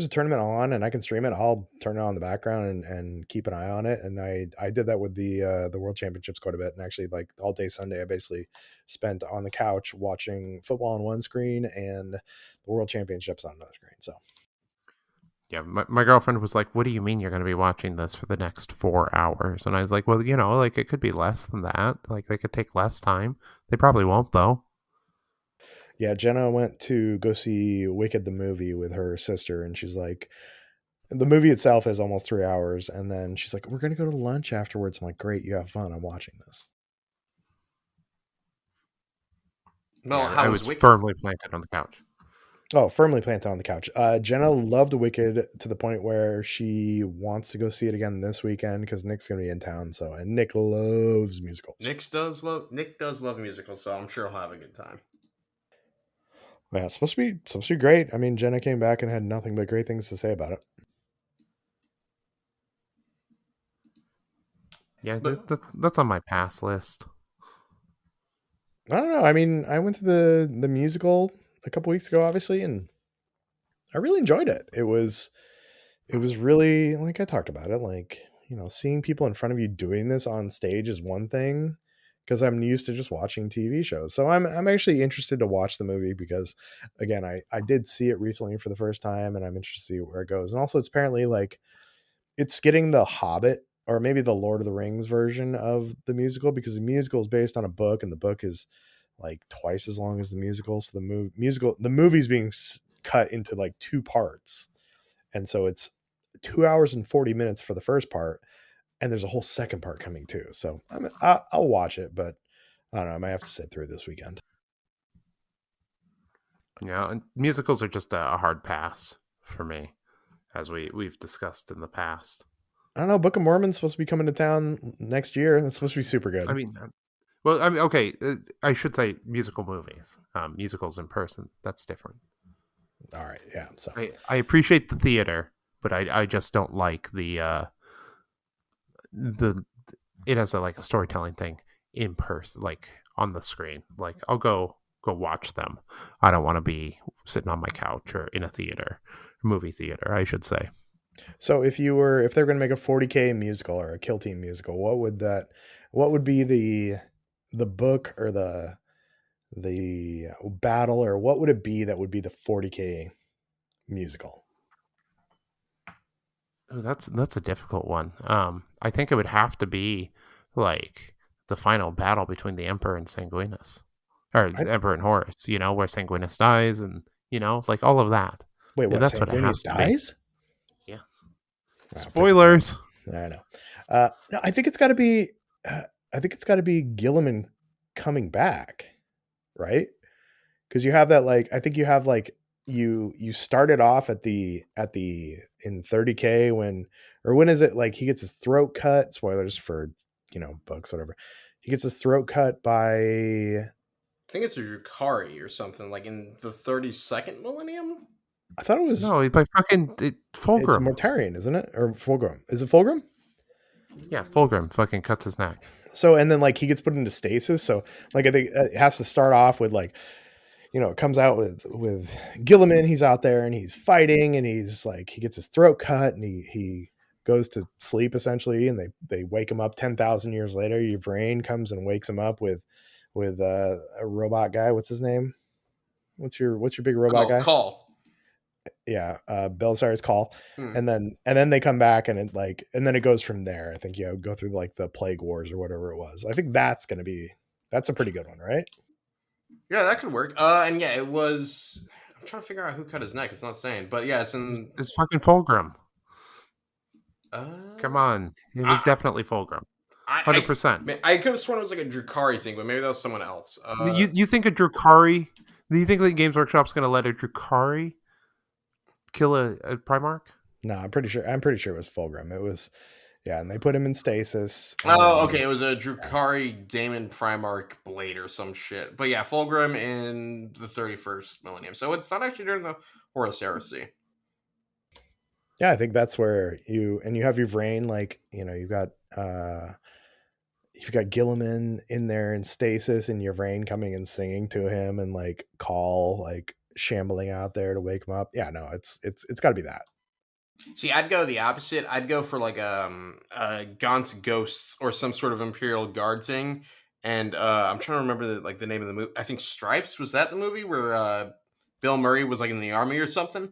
tournament on and I can stream it, I'll turn it on in the background and keep an eye on it. And I did that with the World Championships quite a bit. And actually like all day Sunday I basically spent on the couch watching football on one screen and the World Championships on another screen. So Yeah, my girlfriend was like, "What do you mean you're going to be watching this for the next 4 hours?" And I was like, "Well, like it could be less than that. Like they could take less time. They probably won't, though." yeah, Jenna went to go see Wicked the movie with her sister, and she's like, the movie itself is almost 3 hours, and then she's like, "We're gonna go to lunch afterwards." I'm like, "Great, you have fun. I'm watching this." Well, Yeah, how I was was Wicked? firmly planted on the couch. Oh, firmly planted on the couch. Jenna loved Wicked to the point where she wants to go see it again this weekend because Nick's gonna be in town. So, and Nick loves musicals. Nick does love musicals, so I'm sure he'll have a good time. Yeah, it's supposed to be great. I mean, Jenna came back and had nothing but great things to say about it. Yeah, But that's on my pass list. I don't know. I mean, I went to the musical a couple weeks ago, obviously, and I really enjoyed it. It was really like I talked about it, like, seeing people in front of you doing this on stage is one thing because I'm used to just watching TV shows. So I'm actually interested to watch the movie because again, I did see it recently for the first time and I'm interested to see where it goes. And also it's apparently like it's getting the Hobbit or maybe the Lord of the Rings version of the musical because the musical is based on a book and the book is like twice as long as the musical. So the movie's being cut into like two parts, and so it's 2 hours and 40 minutes for the first part, and there's a whole second part coming too. So I'll watch it, but I don't know. I might have to sit through it this weekend. Yeah, and musicals are just a hard pass for me, as we've discussed in the past. I don't know. Book of Mormon's supposed to be coming to town next year. That's supposed to be super I good. mean, well, I mean, okay, I should say musical movies, musicals in person. That's different. All right, yeah. So I appreciate the theater, but I just don't like the it has a storytelling thing in person, like on the screen. Like I'll go watch them. I don't want to be sitting on my couch or in a theater, movie theater, I should say. So if they're going to make a 40K musical or a Kill Team musical, what would be the book or the battle, or what would it be that would be the 40K musical? Oh, that's a difficult one. I think it would have to be like the final battle between the Emperor and Sanguinus, or I, the Emperor and Horus. Where Sanguinus dies, and like all of that. Wait, Yeah, what? that's what it Sanguinius has to be. dies? Yeah. Wow, Spoilers. I know. No, I think it's got to be. I think it's got to be Gilliman coming back, right? Because you have that, like, I think you have like you started off at the in 30K when is it, like, he gets his throat cut? Spoilers for books, whatever. He gets his throat cut by. I think it's a Drukari or something, like in the 32nd millennium. I thought it was. No, he's by fucking It's Fulgrim. Mortarion, isn't it? Or Fulgrim? Is it Fulgrim? Yeah, Fulgrim fucking cuts his neck. So, and then like he gets put into stasis. So like I think it has to start off with, like, it comes out with Gilliman. He's out there and he's fighting, and he's like, he gets his throat cut, and he goes to sleep essentially, and they wake him up 10,000 years later. Your brain comes and wakes him up with a robot guy. What's his name? What's your big robot Oh, guy? Call. Yeah, Belisarius Call. Hmm. And then they come back, and then it goes from there. I think go through like the Plague Wars or whatever it was. I think that's a pretty good one, right? Yeah, that could work. And yeah, it was. I'm trying to figure out who cut his neck. It's not saying, but yeah, it's in. It's fucking Fulgrim. Uh, Come on, it was I, definitely Fulgrim. I, 100%. I could have sworn it was like a Drukari thing, but maybe that was someone else. You think a Drukari? Do you think that Games Workshop's going to let a Drukari kill a Primarch? No, I'm pretty sure it was Fulgrim. It was, yeah, and they put him in stasis. Oh, okay. It was a Drukari Daemon Primarch Blade or some shit. But yeah, Fulgrim in the 31st millennium. So it's not actually during the Horus Heresy. Yeah, I think that's where you have your brain, like, you've got Gilliman in there in stasis, and your brain coming and singing to him, and like Call like shambling out there to wake him up. Yeah, no, it's got to be that. See, I'd go the opposite. I'd go for like Gaunt's Ghosts or some sort of Imperial Guard thing. And I'm trying to remember the name of the movie. I think Stripes, was that the movie where Bill Murray was like in the army or something?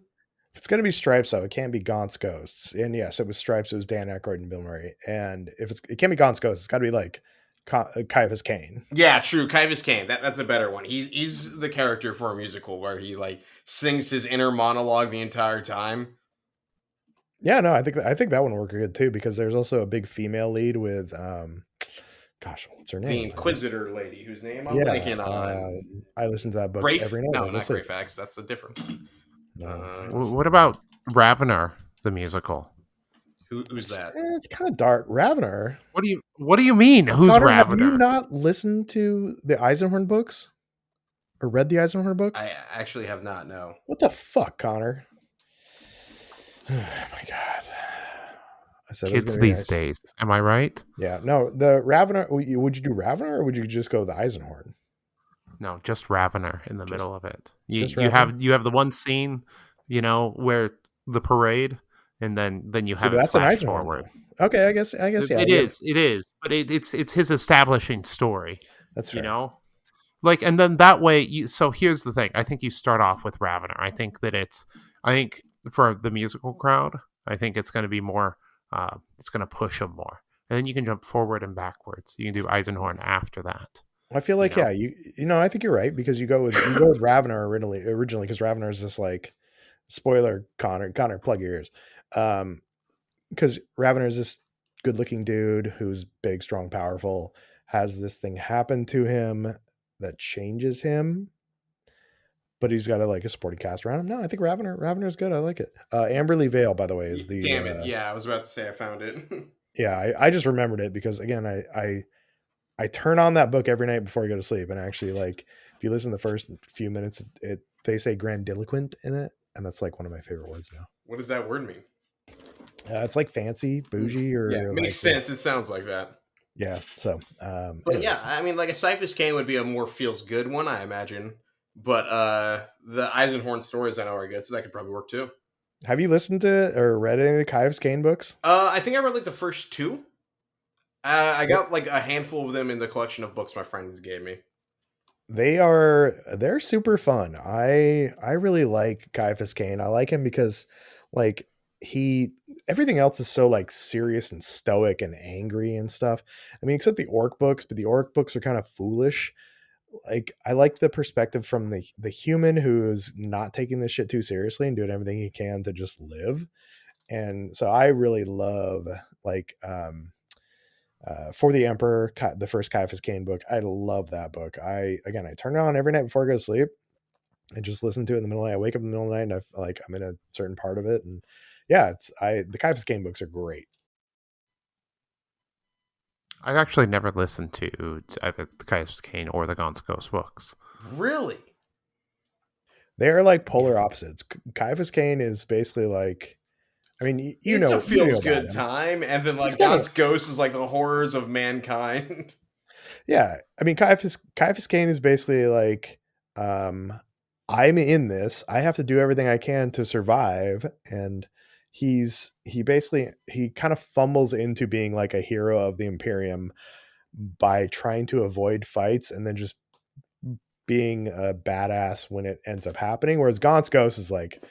If it's going to be Stripes, though, it can't be Gaunt's Ghosts. And yes, it was Stripes. It was Dan Aykroyd and Bill Murray. And if it can't be Gaunt's Ghosts, it's got to be like Caiaphas Cain. Yeah, true. Caiaphas Cain. That's a better one. He's the character for a musical where he like sings his inner monologue the entire time. Yeah, no, I think that one worked good too, because there's also a big female lead with gosh, what's her name? The Inquisitor lady, whose name I'm Yeah, blanking on. I listen to that book Grafe? every night. No, when I go not sleep. Greyfax. That's a different one. No, What about Ravener, the musical? Who's that? it's kind of dark. Ravener. What do you mean? Who's Connor, have you Ravener? not listened to the Eisenhorn books or read the Eisenhorn books? I actually have not. No. What the fuck, Connor? Oh my god! I said it was Kids gonna be these nice. days. Am I right? Yeah, no, the Ravener. Would you do Ravener, or would you just go the Eisenhorn? No, just Ravener in the middle of it. You just you have Ravener? you have the one scene, where the parade, and then you Yeah, have but it that's an flash Eisenhorn, forward. though. Okay, I guess, yeah. It is, but it's his establishing story. That's fair. Like, and then that way. So here's the thing. I think you start off with Ravener. I think for the musical crowd, I think it's going to be more. It's going to push him more, and then you can jump forward and backwards. You can do Eisenhorn after that. I feel like, yeah, I think you're right, because you go with Ravener originally, because Ravener is just like, spoiler, Connor, plug your ears. Because Ravener is this good looking dude who's big, strong, powerful, has this thing happen to him that changes him, but he's got a supporting cast around him. No, I think Ravener is good. I like it. Amberley Vale, by the way, is the Damn it! Yeah, I was about to say I found it. yeah, I just remembered it because, again, I turn on that book every night before I go to sleep, and actually, like, if you listen to the first few minutes, they say grandiloquent in it, and that's like one of my favorite words now. What does that word mean? It's like fancy, bougie, Yeah, or makes like sense. It sounds like that. yeah. So, But yeah, anyways, I mean, like a Cyphus Kane would be a more feels good one, I imagine. But the Eisenhorn stories I know are good, so that could probably work too. have you listened to or read any of the Kaius Kane books? I think I read like the first two. I They got like a handful of them in the collection of books my friends gave me. they're super fun. I really like Caiaphas Kane. I like him because like he everything else is so like serious and stoic and angry and stuff. I mean, except the orc books, but the orc books are kind of foolish. Like I like the perspective from the human who's not taking this shit too seriously and doing everything he can to just live. And so I really love like for the Emperor, the first Caiaphas Kane book. I love that book. I turn it on every night before I go to sleep and just listen to it in the middle of the night. I wake up in the middle of the night and I feel like I'm in a certain part of it. And yeah, the Caiaphas Kane books are great. I've actually never listened to either the Caius Kane or the Gaunt's Ghost books. Really? They are like polar opposites. Caiaphas Kane is basically like, I mean, It's a you feels know about good him. time, and then It's like kind of Gaunt's Ghost is like the horrors of mankind. yeah. I mean, Caiaphas Kane is basically like, um, I'm in this. I have to do everything I can to survive, and he kind of fumbles into being like a hero of the Imperium by trying to avoid fights and then just being a badass when it ends up happening. Whereas Gaunt's Ghost is like,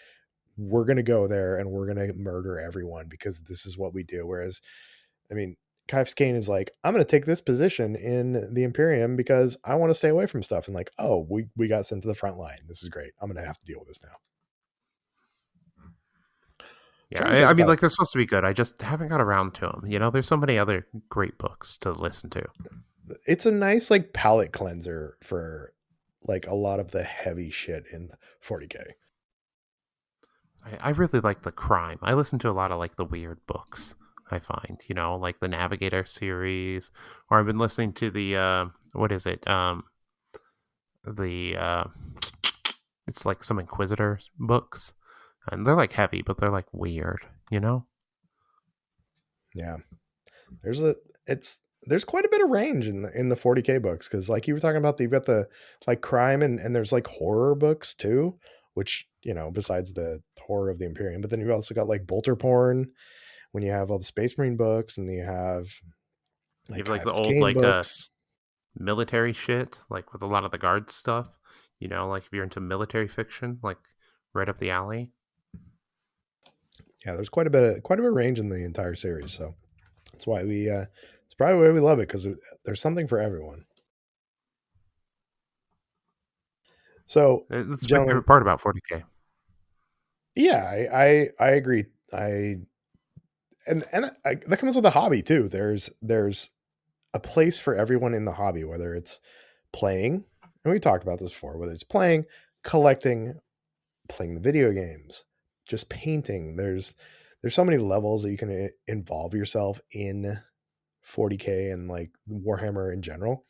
we're gonna go there and we're gonna murder everyone because this is what we do. Whereas, I mean, Kaius Kane is like, I'm gonna take this position in the Imperium because I want to stay away from stuff. And like, oh, we got sent to the front line. This is great. I'm gonna have to deal with this now. Yeah, Trying to think I mean, about like they're supposed to be good. I just haven't got around to them. You know, there's so many other great books to listen to. it's a nice like palate cleanser for like a lot of the heavy shit in 40k. I really like the crime. I listen to a lot of like the weird books. I find, you know, like the Navigator series, or I've been listening to the what is it? The it's like some Inquisitor books, and they're like heavy, but they're like weird. You know? Yeah, there's a it's there's quite a bit of range in the 40k books because like you were talking about, you've got the like crime and there's like horror books too, which besides the horror of the Imperium, but then you've also got like bolter porn when you have all the Space Marine books, and then you have You like have like the Caiaphas old Kane like books. military shit, like with a lot of the guard stuff. You know, like if you're into military fiction, like right up the alley. Yeah, there's quite a bit of range in the entire series, so that's why it's probably why we love it, because there's something for everyone. So, That's my gentlemen, favorite part about 40k. yeah, I agree. That comes with a hobby too. There's a place for everyone in the hobby, whether it's playing, and we talked about this before, whether it's playing, collecting, playing the video games, just painting. There's so many levels that you can involve yourself in 40k and like Warhammer in general.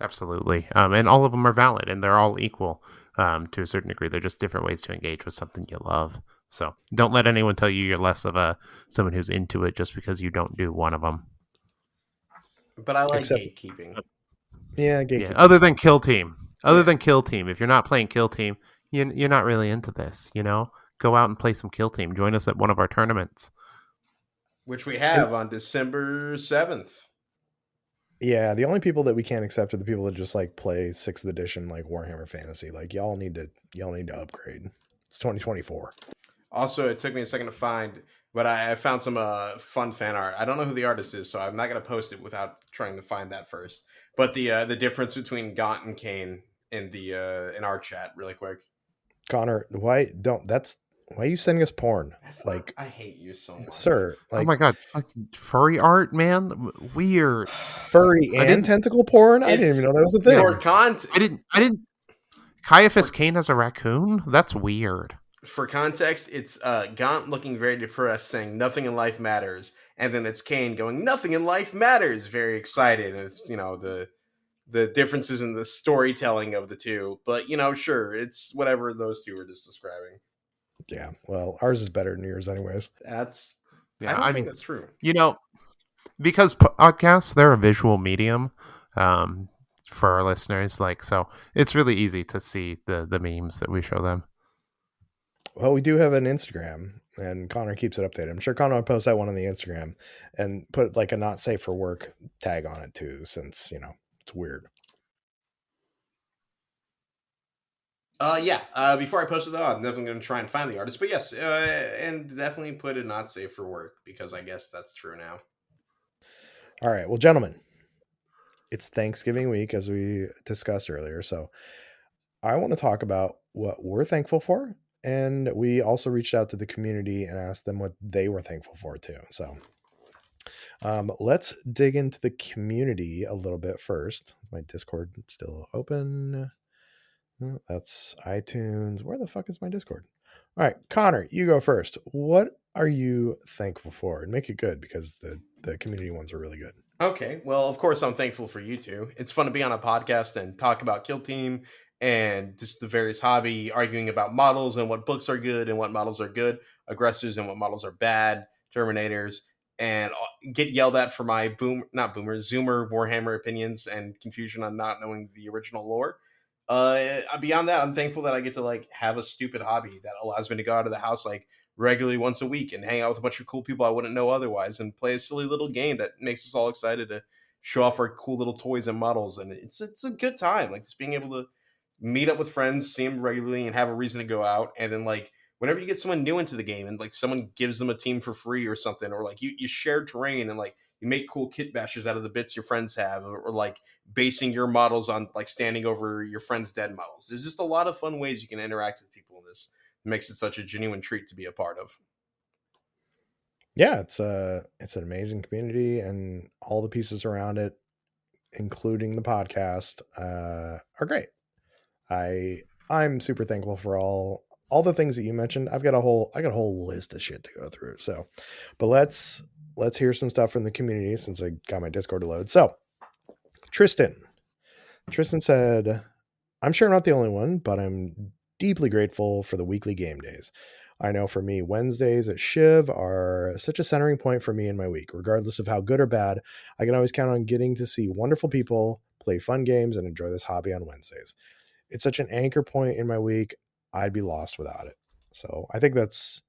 Absolutely. And all of them are valid and they're all equal to a certain degree. They're just different ways to engage with something you love. So don't let anyone tell you you're less of someone who's into it just because you don't do one of them. But I like Except, gatekeeping. yeah, Yeah. gatekeeping. Other than Kill Team. Yeah. If you're not playing Kill Team, you're not really into this, you know? Go out and play some Kill Team. Join us at one of our tournaments. Which we And have on December 7th. yeah, the only people that we can't accept are the people that just like play 6th edition like Warhammer Fantasy. Like y'all need to upgrade. It's 2024. Also, it took me a second to find, but I found some fun fan art. I don't know who the artist is, so I'm not going to post it without trying to find that first. But the difference between Gaunt and Kane in our chat, really quick. Connor, why are you sending us porn? Like, I hate you so much, sir, Oh like my god, fucking furry art, man. Weird. furry I and didn't tentacle porn? I didn't even It's know that was a yeah. for thing. I didn't Caiaphas Kane as a raccoon? That's weird. for context. It's Gaunt looking very depressed, saying nothing in life matters, and then it's Kane going nothing in life matters, very excited. And it's the differences in the storytelling of the two. But sure, it's whatever those two were just describing. Yeah, well, ours is better than yours, anyways. I Yeah, don't I think mean, that's true. you know, because podcasts, they're a visual medium, um, for our listeners. Like, so it's really easy to see the memes that we show them. Well, we do have an Instagram, and Connor keeps it updated. I'm sure Connor will post that one on the Instagram and put like a not safe for work tag on it too, since it's weird. Yeah. Before I post it though, I'm definitely going to try and find the artist. But yes, and definitely put it not safe for work because I guess that's true now. All right, well, gentlemen, it's Thanksgiving week as we discussed earlier, so I want to talk about what we're thankful for, and we also reached out to the community and asked them what they were thankful for too. So let's dig into the community a little bit first. My Discord still open. Oh, that's iTunes. Where the fuck is my Discord? All right, Connor, you go first. What are you thankful for? And make it good because the community ones are really good. Okay, well, of course, I'm thankful for you two. It's fun to be on a podcast and talk about Kill Team and just the various hobby, arguing about models and what books are good and what models are good, aggressors and what models are bad, Terminators, and get yelled at for my not boomer, Zoomer Warhammer opinions and confusion on not knowing the original lore. Beyond that, I'm thankful that I get to like have a stupid hobby that allows me to go out of the house like regularly once a week and hang out with a bunch of cool people I wouldn't know otherwise and play a silly little game that makes us all excited to show off our cool little toys and models. And it's a good time. Like just being able to meet up with friends, see them regularly and have a reason to go out. And then like whenever you get someone new into the game and like someone gives them a team for free or something, or like you share terrain and like you make cool kit bashes out of the bits your friends have, or like basing your models on like standing over your friends' dead models. There's just a lot of fun ways you can interact with people in this. It makes it such a genuine treat to be a part of. Yeah, it's an amazing community, and all the pieces around it, including the podcast, are great. I'm super thankful for all the things that you mentioned. I got a whole list of shit to go through. So, but let's hear some stuff from the community since I got my Discord to load. So, Tristan. Tristan said, I'm sure I'm not the only one, but I'm deeply grateful for the weekly game days. I know for me, Wednesdays at Shiv are such a centering point for me in my week. Regardless of how good or bad, I can always count on getting to see wonderful people, play fun games, and enjoy this hobby on Wednesdays. It's such an anchor point in my week. I'd be lost without it. So I think that's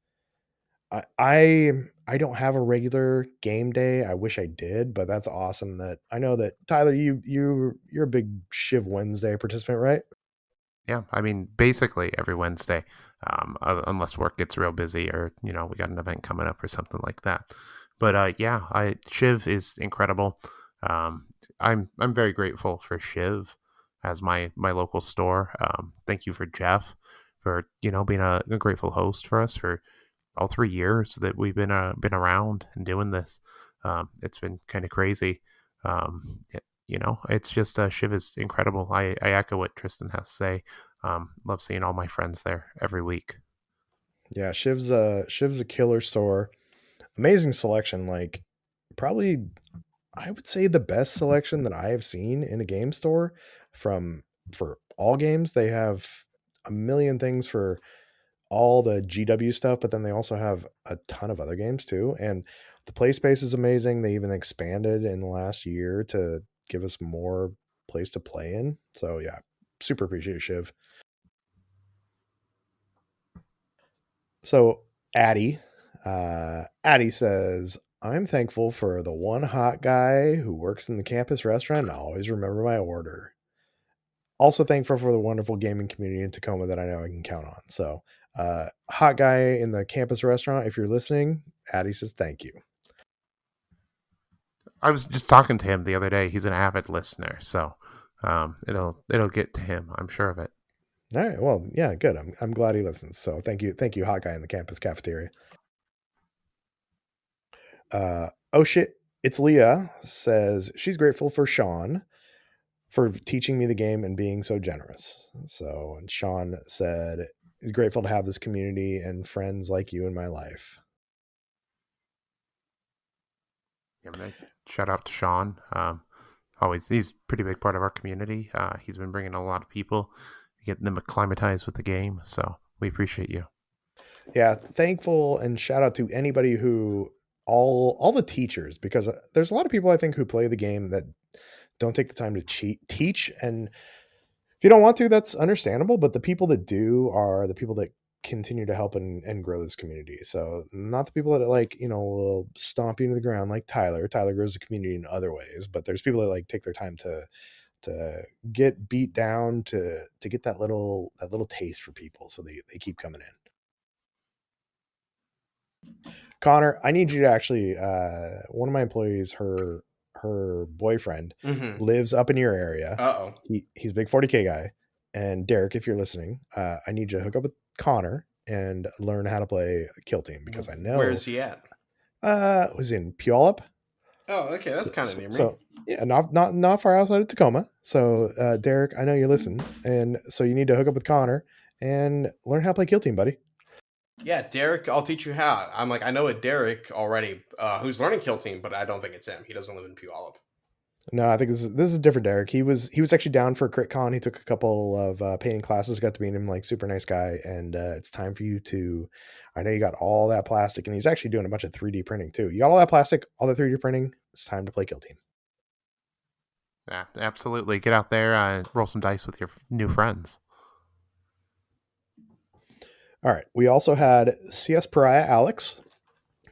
I don't have a regular game day. I wish I did, but that's awesome that I know that Tyler, you're a big Shiv Wednesday participant, right? Yeah, I mean, basically every Wednesday, unless work gets real busy or we got an event coming up or something like that. But yeah, Shiv is incredible. Um, I'm very grateful for Shiv as my local store. Thank you for Jeff for being a grateful host for us for all 3 years that we've been around and doing this. It's been kind of crazy. It's just Shiv is incredible. I echo what Tristan has to say. Love seeing all my friends there every week. Yeah, Shiv's a killer store. Amazing selection, like probably I would say the best selection that I have seen in a game store from for all games. They have a million things for all the GW stuff, but then they also have a ton of other games too. And the play space is amazing. They even expanded in the last year to give us more place to play in. So yeah, super appreciate Shiv. So Addie says, I'm thankful for the one hot guy who works in the campus restaurant and I always remember my order. Also thankful for the wonderful gaming community in Tacoma that I know I can count on. So, hot guy in the campus restaurant, if you're listening, Addie says thank you. I was just talking to him the other day. He's an avid listener, so it'll get to him. I'm sure of it. All right. Well, yeah, good. I'm glad he listens. So thank you, hot guy in the campus cafeteria. Oh shit, it's Leah says she's grateful for Sean for teaching me the game and being so generous. So, and Sean said, grateful to have this community and friends like you in my life. Yeah, shout out to Sean. Always, he's a pretty big part of our community. He's been bringing a lot of people, getting them acclimatized with the game. So we appreciate you. Yeah, thankful and shout out to anybody who all the teachers, because there's a lot of people I think who play the game that don't take the time to teach, and if you don't want to, that's understandable, but the people that do are the people that continue to help and grow this community. So not the people that like, will stomp you into the ground like Tyler. Tyler grows the community in other ways, but there's people that like take their time to get beat down to get that little taste for people, so they keep coming in. Connor, I need you to actually one of my employees, her boyfriend Mm-hmm. lives up in your area. Uh-oh. He's a big 40K guy. And Derek, if you're listening, I need you to hook up with Connor and learn how to play Kill Team, because I know Where's he at? was in Puyallup. Oh, okay, that's So, kind of so, near me. so yeah, not far outside of Tacoma. So Derek, I know you listen, and so you need to hook up with Connor and learn how to play Kill Team, buddy. Yeah, Derek, I'll teach you how. I'm like, I know a Derek already who's learning Kill Team, but I don't think it's him. He doesn't live in Puyallup. No, I think this is different, Derek. He was actually down for CritCon. He took a couple of painting classes, got to meet him, like super nice guy, and it's time for you to. I know you got all that plastic, and he's actually doing a bunch of 3D printing too. You got all that plastic, all the 3D printing. It's time to play Kill Team. Yeah, absolutely. Get out there, roll some dice with your new friends. All right. We also had CS Pariah Alex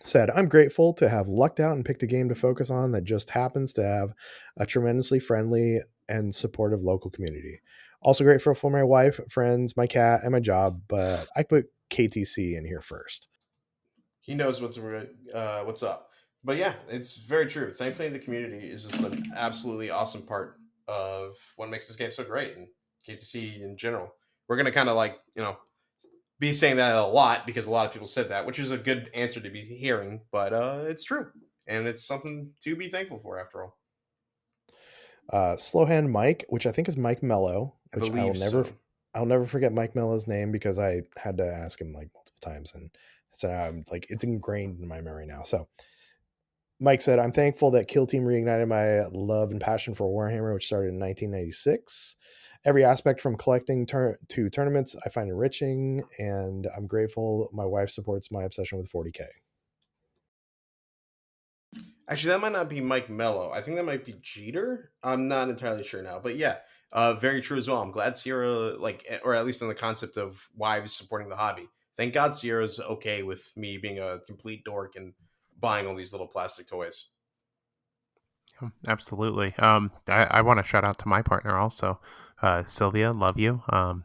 said, "I'm grateful to have lucked out and picked a game to focus on that just happens to have a tremendously friendly and supportive local community. Also grateful for my wife, friends, my cat, and my job, but I put KTC in here first." He knows what's up. But yeah, it's very true. Thankfully, the community is just an absolutely awesome part of what makes this game so great, and KCC in general. We're gonna kind of like be saying that a lot because a lot of people said that, which is a good answer to be hearing. But it's true, and it's something to be thankful for after all. Slowhand Mike, which I think is Mike Mello, I which I will believe never, so. I'll never forget Mike Mello's name because I had to ask him like multiple times, and so I'm like it's ingrained in my memory now. So Mike said, "I'm thankful that Kill Team reignited my love and passion for Warhammer, which started in 1996. Every aspect from collecting to tournaments I find enriching, and I'm grateful my wife supports my obsession with 40K." Actually, that might not be Mike Mello. I think that might be Jeter. I'm not entirely sure now, but yeah, very true as well. I'm glad Sierra or at least in the concept of wives supporting the hobby. Thank God Sierra's okay with me being a complete dork and buying all these little plastic toys. Absolutely. I want to shout out to my partner also, Sylvia. Love you.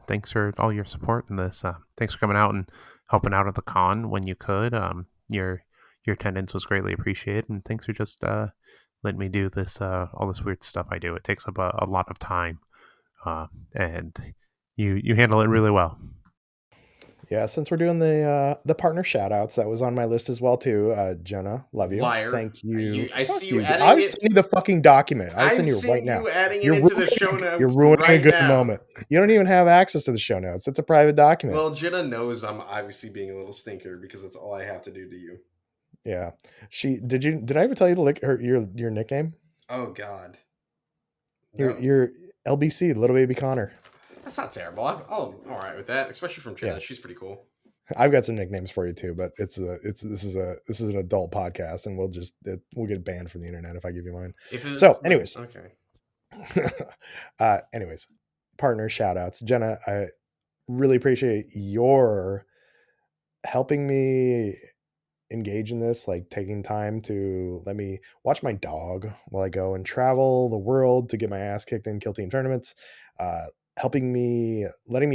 Thanks for all your support in this. Thanks for coming out and helping out at the con when you could. Your attendance was greatly appreciated, and thanks for just letting me do this all this weird stuff I do. It takes up a lot of time, and you handle it really well. Yeah, since we're doing the partner shout outs, that was on my list as well too. Jenna, love you. Liar! Thank you. I Fuck see you you. adding I'll it. send you the fucking document. I'll I'm send you it right seeing now. you adding it You're into the ruining, show you're notes ruining a right good now. moment. You don't even have access to the show notes. It's a private document. Well, Jenna knows I'm obviously being a little stinker because that's all I have to do to you. Yeah. Did I ever tell you to lick your nickname? Oh God, no. Your LBC, little baby Connor. That's not terrible. I'm all right with that, especially from Yeah. Jenna. She's pretty cool. I've got some nicknames for you too, but this is an adult podcast, and we'll get banned from the internet if I give you mine. If So, it's anyways, okay. anyways, partner shout outs. Jenna, I really appreciate your helping me engage in this, like taking time to let me watch my dog while I go and travel the world to get my ass kicked in Kill Team tournaments, uh, letting me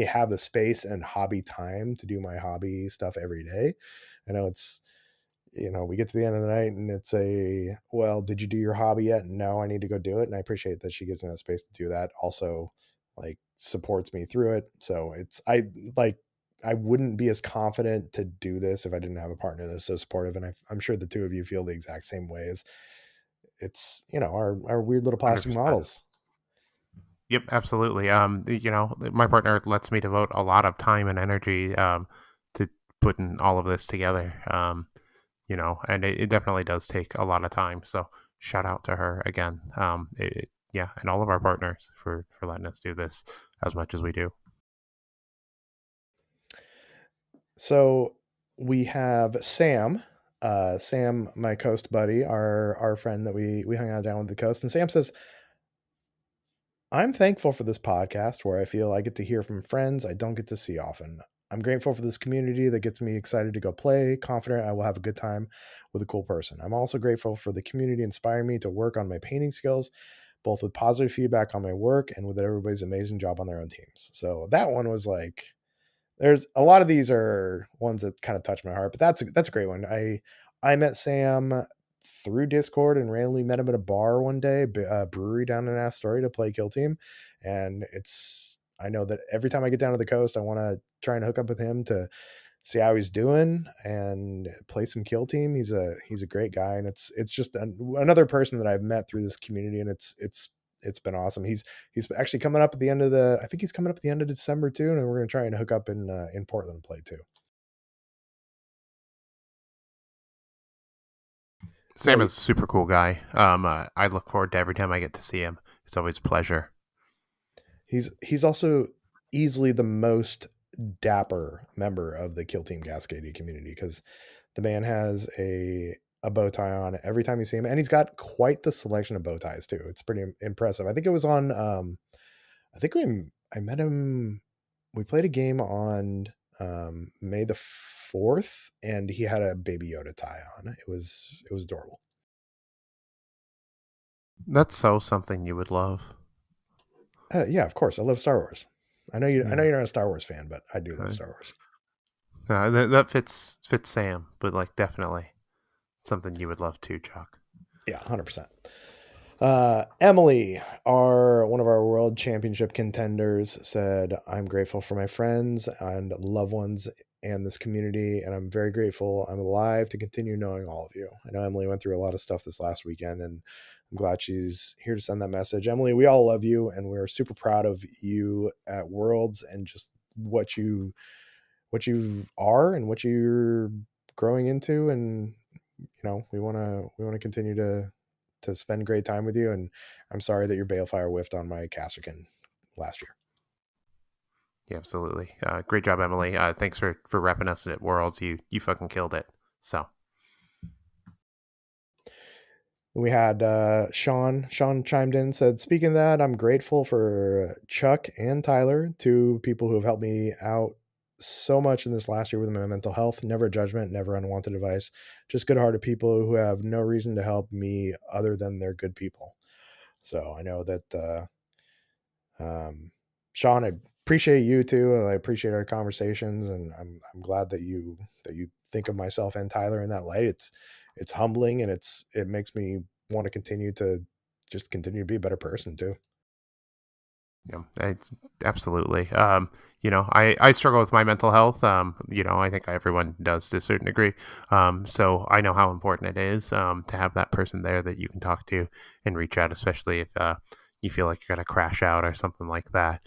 have the space and hobby time to do my hobby stuff every day. I know we get to the end of the night and it's well, did you do your hobby yet? No, I need to go do it. And I appreciate that she gives me that space to do that. Also, like, supports me through it. So I wouldn't be as confident to do this if I didn't have a partner that's so supportive. And I'm sure the two of you feel the exact same way. As it's, our weird little plastic 100%. models. Yep, absolutely. My partner lets me devote a lot of time and energy to putting all of this together. And it definitely does take a lot of time. So shout out to her again. Yeah, and all of our partners for letting us do this as much as we do. So we have Sam. Sam, my coast buddy, our friend that we hung out down with the coast. And Sam says, I'm thankful for this podcast where I feel I get to hear from friends I don't get to see often. I'm grateful for this community that gets me excited to go play, confident I will have a good time with a cool person. I'm also grateful for the community inspiring me to work on my painting skills, both with positive feedback on my work and with everybody's amazing job on their own teams. So that one was like, there's a lot of these are ones that kind of touch my heart, but that's a great one. I met Sam through Discord and randomly met him at a bar one day, a brewery down in Astoria to play Kill Team, and I know that every time I get down to the coast, I want to try and hook up with him to see how he's doing and play some Kill Team. He's a great guy, and it's just another person that I've met through this community, and it's been awesome. He's actually coming up at the end of I think he's coming up at the end of December too, and we're gonna try and hook up in Portland and play too. Sam So is a super cool guy. I look forward to every time I get to see him. It's always a pleasure. he's also easily the most dapper member of the Kill Team Cascadia community because the man has a bow tie on every time you see him, and he's got quite the selection of bow ties too. It's pretty impressive. I think it was on I think I met him. We played a game on May the 4th, and he had a Baby Yoda tie on. It was adorable. That's so something you would love. Yeah, of course. I love Star Wars. I know you. I know Yeah. you're not a Star Wars fan, but I do love Uh, Star Wars. that fits Sam, but like definitely something you would love too, Chuck. Yeah, 100%. Emily, one of our world championship contenders, said, I'm grateful for my friends and loved ones and this community, and I'm very grateful I'm alive to continue knowing all of you. I know Emily went through a lot of stuff this last weekend, and I'm glad she's here to send that message. Emily, we all love you, and we're super proud of you at Worlds and just what you are and what you're growing into, and we want to continue to spend great time with you. And I'm sorry that your balefire whiffed on my Casterkin last year. Yeah, absolutely. Great job, Emily. Thanks for repping us at Worlds. You fucking killed it. So We had Sean chimed in, said, speaking of that, I'm grateful for Chuck and Tyler, two people who have helped me out so much in this last year with my mental health. Never a judgment, never unwanted advice, just good-hearted people who have no reason to help me other than they're good people. So I know that Sean, I appreciate you too, and I appreciate our conversations, and I'm glad that you think of myself and Tyler in that light. It's humbling, and it makes me want to continue to just continue to be a better person too. yeah, absolutely. I struggle with my mental health. I think everyone does to a certain degree. So I know how important it is to have that person there that you can talk to and reach out, especially if you feel like you're going to crash out or something like that.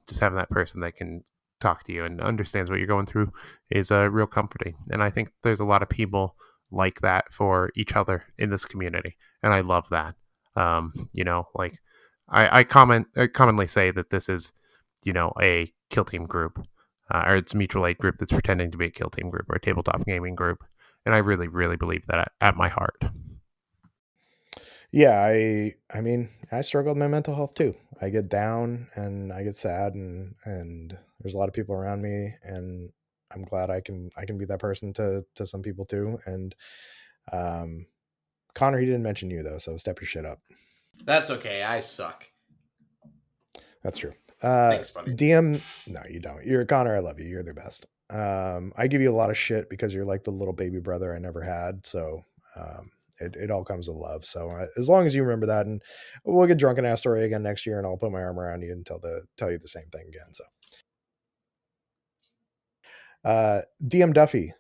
Just having that person that can talk to you and understands what you're going through is real comforting. And I think there's a lot of people like that for each other in this community, and I love that. Like I commonly say that this is, a kill team group, or it's a mutual aid group that's pretending to be a kill team group or a tabletop gaming group, and I really, really believe that at my heart. Yeah, I mean, I struggle with my mental health too. I get down and I get sad, and there's a lot of people around me, and I'm glad I can be that person to some people too. And um Connor, he didn't mention you though, so step your shit up. That's okay. I suck. That's true. Thanks, buddy. DM, no, you don't. You're Connor. I love you. You're the best. I give you a lot of shit because you're like the little baby brother I never had. So it all comes with love. So as long as you remember that, and we'll get drunk in Astoria again next year, and I'll put my arm around you and tell you the same thing again. So DM Duffy,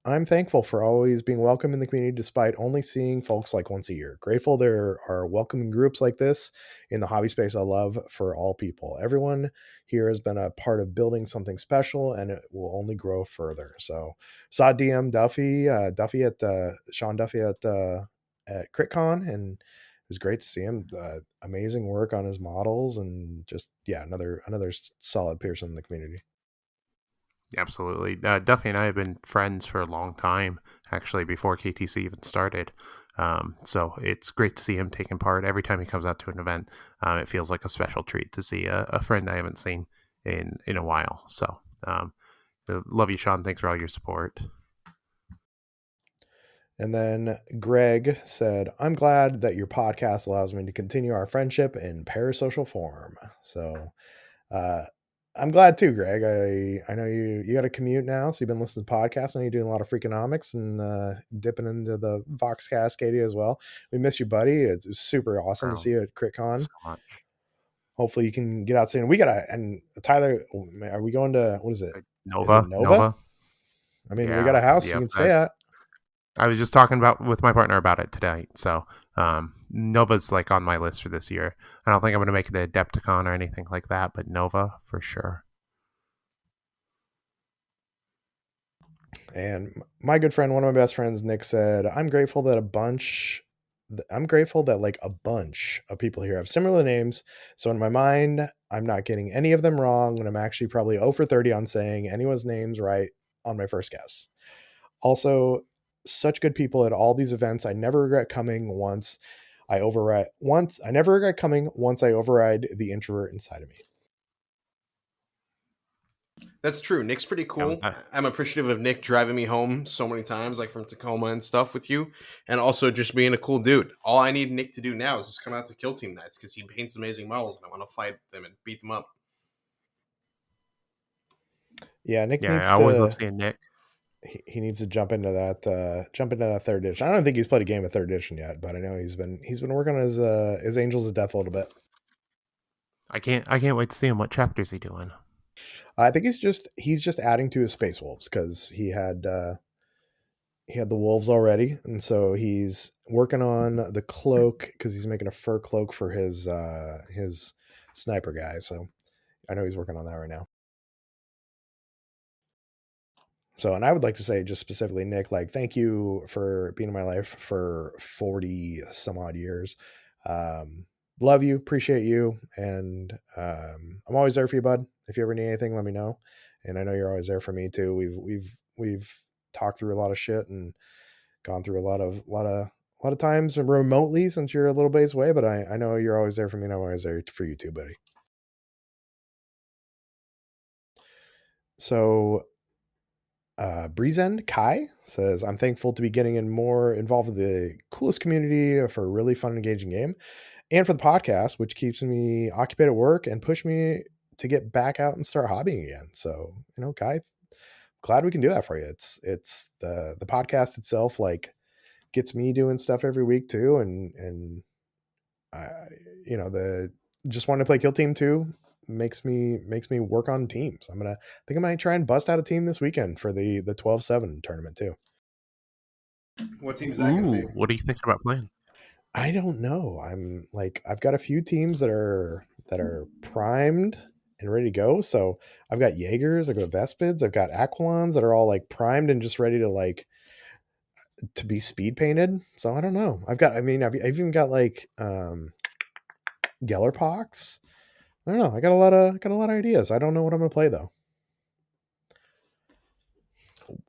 I'm thankful for always being welcome in the community despite only seeing folks like once a year. Grateful there are welcoming groups like this in the hobby space I love for all people. Everyone here has been a part of building something special, and it will only grow further. So saw DM Duffy, Duffy at Sean Duffy at CritCon, and it was great to see him. Amazing work on his models, and just, yeah, another solid person in the community. Absolutely. Duffy and I have been friends for a long time, actually, before KTC even started. So it's great to see him taking part. Every time he comes out to an event, it feels like a special treat to see a friend I haven't seen in a while. So love you, Sean. Thanks for all your support. And then Greg said, I'm glad that your podcast allows me to continue our friendship in parasocial form. So uh, I'm glad too, Greg. I know you got a commute now, so you've been listening to podcasts. I know you're doing a lot of Freakonomics and dipping into the Vox Cascadia as well. We miss you, buddy. It was super awesome to Oh, see you at thanks CritCon. so much. Hopefully you can get out soon. We gotta, and Tyler, are we going to, what is it? Is it Nova, Nova? Nova. I mean, we got Yeah, a house you yep. can stay at. I was just talking about with my partner about it today. So Nova's like on my list for this year. I don't think I'm going to make it a Deathtona or anything like that, but Nova for sure. And my good friend, one of my best friends, Nick, said, I'm grateful that like a bunch of people here have similar names. So in my mind, I'm not getting any of them wrong. And I'm actually probably 0 for 30 on saying anyone's names right on my first guess. Also, such good people at all these events. I never regret coming once I never regret coming once I override the introvert inside of me. That's true. Nick's pretty cool. I, I'm appreciative of Nick driving me home so many times, like from Tacoma and stuff with you, and also just being a cool dude. All I need Nick to do now is just come out to Kill Team nights because he paints amazing models, and I want to fight them and beat them up. Yeah, Nick yeah, needs I always love to seeing Nick. he needs to jump into that third edition. I don't think he's played a game of third edition yet, but I know he's been working on his Angels of Death a little bit. I can't wait to see him. What chapters he doing? I think he's just adding to his Space Wolves because he had the wolves already, and so he's working on the cloak because he's making a fur cloak for his sniper guy. So I know he's working on that right now. So, and I would like to say just specifically, Nick, like, thank you for being in my life for 40 some odd years. Love you, appreciate you. And I'm always there for you, bud. If you ever need anything, let me know. And I know you're always there for me too. We've talked through a lot of shit and gone through a lot of times remotely since you're a little ways away, but I know you're always there for me and I'm always there for you too, buddy. So Breezend Kai says, I'm thankful to be getting more involved with the coolest community for a really fun, engaging game, and for the podcast, which keeps me occupied at work and push me to get back out and start hobbying again. So, Kai, glad we can do that for you. It's the podcast itself, like, gets me doing stuff every week too, and I, the just wanting to play Kill Team 2 makes me work on teams. I think I might try and bust out a team this weekend for the 12-7 tournament too. What team is that going to Ooh, be? what are you thinking about playing? I don't know. I've got a few teams that are primed and ready to go. So I've got Jaegers, I've got Vespids, I've got Aquilons that are all like primed and just ready to be speed painted. So I don't know. I've even got like Gellerpox. I don't know. I got a lot of ideas. I don't know what I'm gonna play though.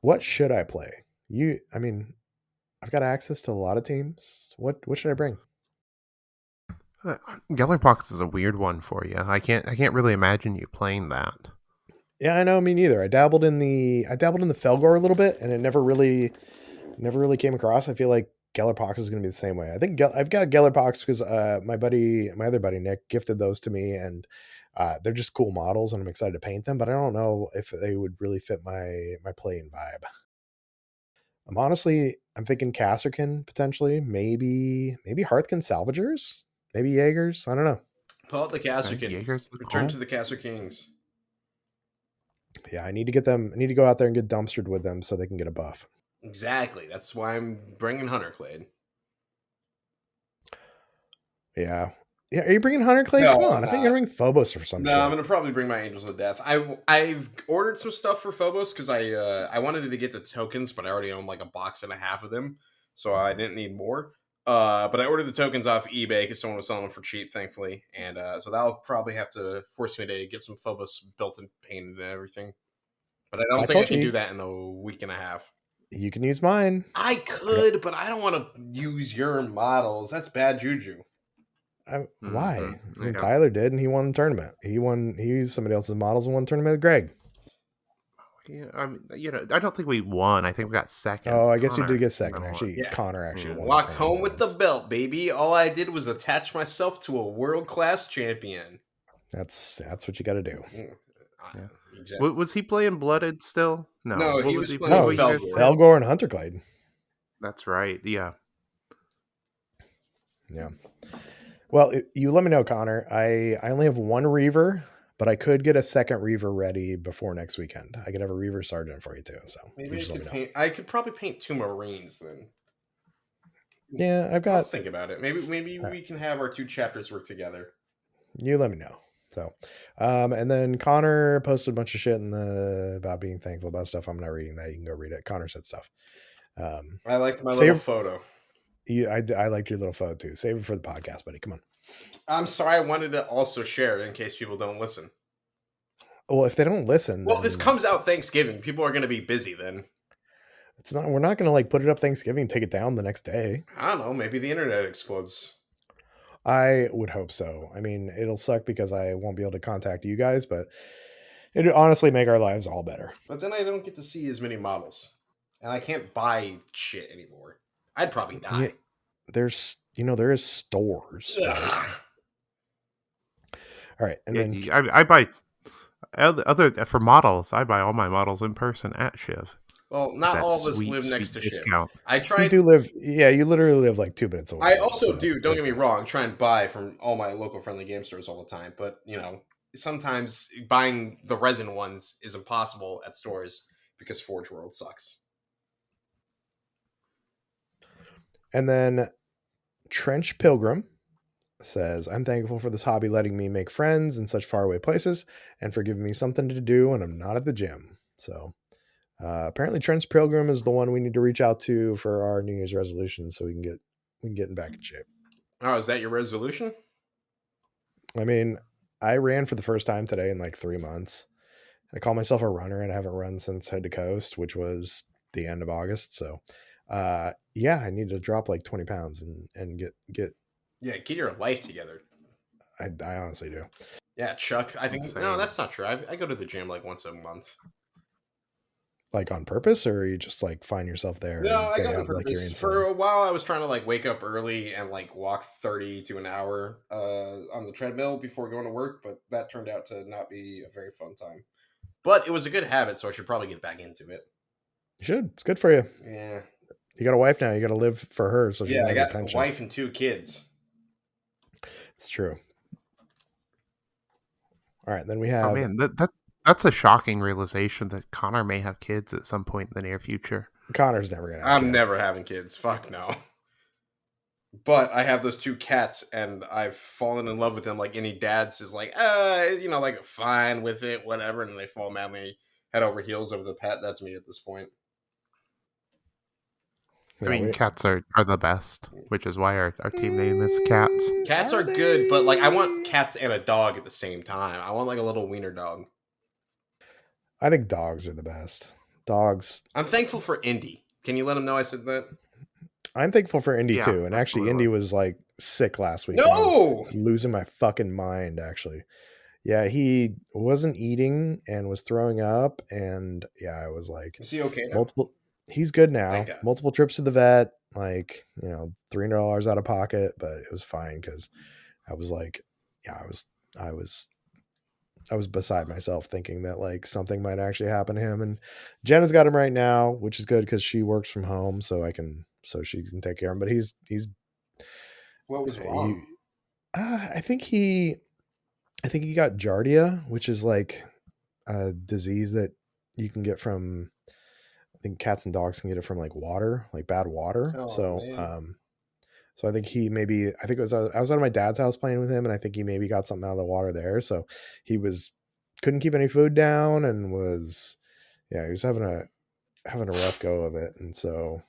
What should I play? I've got access to a lot of teams. What should I bring? Gellerpox is a weird one for you. I can't really imagine you playing that. Yeah, I know, me neither. I dabbled in the Felgor a little bit, and it never really came across. I feel like Gellerpox is going to be the same way. I think I've got Gellerpox because my other buddy Nick gifted those to me, and they're just cool models, and I'm excited to paint them. But I don't know if they would really fit my playing vibe. I'm thinking Kasserkin potentially, maybe Hearthkin Salvagers, maybe Jaegers. I don't know. Pull out the Okay, Kasserkin. Jaeger's Return cool. to the Kasser Kings. Yeah, I need to get them. I need to go out there and get dumpstered with them so they can get a buff. Exactly. That's why I'm bringing Hunter Clade. Yeah. Yeah, are you bringing Hunter Clade? Come No, on, I'm I think you're not. gonna bring Phobos or some No, I'm shit. gonna probably bring my Angels of Death. I've ordered some stuff for Phobos because I wanted to get the tokens, but I already own like a box and a half of them, so I didn't need more. But I ordered the tokens off eBay because someone was selling them for cheap, thankfully, and so that'll probably have to force me to get some Phobos built and painted and everything. But I don't I think I told can do you that in a week and a half. you can use mine. I could, but I don't want to use your models. That's bad juju. Why? I mean, Yeah. Tyler did, and he won the tournament. He used somebody else's models and won the tournament with Greg. Yeah, I mean, I don't think we won. I think we got second. Oh, I guess you did Connor get second. won. Actually, Yeah. Connor actually won. Walked the home with the tournament. belt, baby. All I did was attach myself to a world-class champion. That's what you got to do. Yeah. Exactly. Was he playing Blooded still? No, What he was was he playing No, what he's you guys Felgor. playing? Felgor and Hunterglide. That's right. Yeah. Yeah. Well, you let me know, Connor. I only have one Reaver, but I could get a second Reaver ready before next weekend. I could have a Reaver Sergeant for you too. So Maybe you I just let could me know. paint. I could probably paint 2 Marines then. Yeah, I've I'll got. think about it. Maybe we can have our 2 chapters work together. You let me know. So, and then Connor posted a bunch of shit about being thankful about stuff. I'm not reading that. You can go read it. Connor said stuff. I like my little photo. I liked your little photo too. Save it for the podcast, buddy. Come on. I'm sorry. I wanted to also share it in case people don't listen. Well, if they don't listen, Well, then this comes out Thanksgiving. People are going to be busy then. it's not. We're not going to like put it up Thanksgiving and take it down the next day. I don't know. Maybe the internet explodes. I would hope so. I mean, it'll suck because I won't be able to contact you guys, but it'd honestly make our lives all better. But then I don't get to see as many models, and I can't buy shit anymore. I'd probably die. Yeah, there is stores. Right? All right, and then I buy other for models. I buy all my models in person at Shiv. Well, not That all of us sweet, live next to sweet Shiv. discount. I you tried. do live. Yeah, you literally live like 2 minutes away. I also so do. Don't get me there's wrong. Try and buy from all my local friendly game stores all the time, but sometimes buying the resin ones is impossible at stores because Forge World sucks. And then Trench Pilgrim says, I'm thankful for this hobby letting me make friends in such faraway places and for giving me something to do when I'm not at the gym. So apparently Trench Pilgrim is the one we need to reach out to for our New Year's resolution so we can get back in shape. Oh, is that your resolution? I mean, I ran for the first time today in like 3 months. I call myself a runner and I haven't run since Head to Coast, which was the end of August. So yeah, I need to drop like 20 pounds and get Get your life together. I honestly do. Yeah, Chuck. I think Insane. no, that's not true. I go to the gym like once a month. Like on purpose, or you just like find yourself there? No, I they go on have, like, your purpose. insulin? For a while, I was trying to like wake up early and like walk 30 to an hour on the treadmill before going to work, but that turned out to not be a very fun time. But it was a good habit, so I should probably get back into it. You should. It's good for you. Yeah. You got a wife now. You got to live for her, so she Yeah, can I have your got a pension. wife and 2 kids. It's true. All right, then we have. Oh man, that's a shocking realization that Connor may have kids at some point in the near future. Connor's never gonna have I'm kids. never having kids. Fuck no. But I have those 2 cats, and I've fallen in love with them. Like any dads is like, like fine with it, whatever, and they fall madly head over heels over the pet. That's me at this point. Yeah, I mean, cats are the best, which is why our team name is Cats. Cats are good, but like I want cats and a dog at the same time. I want like a little wiener dog. I think dogs are the best. Dogs. I'm thankful for Indy. Can you let him know I said that? I'm thankful for Indy Yeah, too. And actually, Indy absolutely. was like sick last week. and I was losing my fucking mind. Actually, yeah, he wasn't eating and was throwing up, and yeah, I was like, Is he okay now? multiple. He's good now. Thank God. Multiple trips to the vet, like $300 out of pocket, but it was fine because I was like, yeah, I was beside myself thinking that like something might actually happen to him. And Jenna's got him right now, which is good because she works from home, so she can take care of him. But he's What was wrong? I think he got Giardia, which is like a disease that you can get from. I think cats and dogs can get it from like water, like bad water. Oh, So, man. so I think I was out of my dad's house playing with him, and I think he maybe got something out of the water there. So he couldn't keep any food down and he was having a rough go of it. And so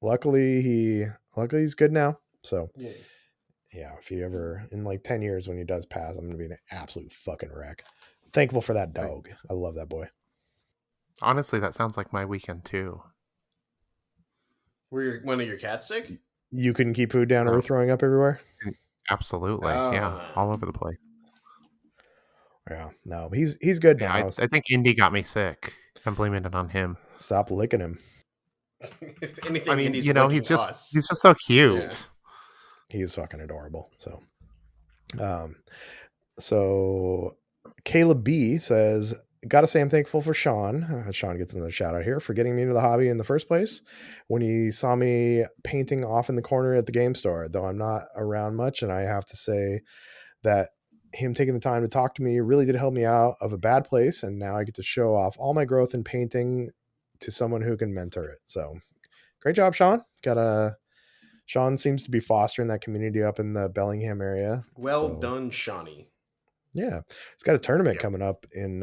luckily he's good now. So yeah, if he ever in like 10 years when he does pass, I'm gonna be an absolute fucking wreck. Thankful for that dog. I love that boy. Honestly, that sounds like my weekend too. Were one of your cats sick? You couldn't keep food down or No, were throwing up everywhere? absolutely. Oh Yeah, all man. over the place. Yeah, no, he's good Yeah, now. I think Indy got me sick. I'm blaming it on him. Stop licking him. If I anything, mean, Indy's he's licking just us. so Yeah. cute. He's fucking adorable. Um, so Caleb B says, "Gotta say I'm thankful for Sean." Sean gets another shout out here for getting me into the hobby in the first place. When he saw me painting off in the corner at the game store, though I'm not around much, and I have to say that him taking the time to talk to me really did help me out of a bad place, and now I get to show off all my growth in painting to someone who can mentor it. So great job, Sean. Sean seems to be fostering that community up in the Bellingham area. Well So done, Shawnee. yeah, he's got a tournament Yep. coming up in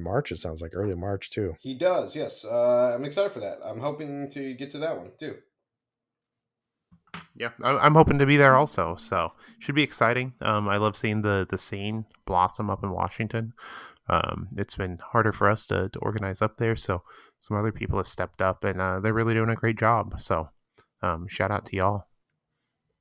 March. It sounds like early March too. He does, yes. I'm excited for that. I'm hoping to get to that one too. Yeah, I'm hoping to be there also. So should be exciting. I love seeing the scene blossom up in Washington. It's been harder for us to organize up there, so some other people have stepped up, and they're really doing a great job. So shout out to y'all.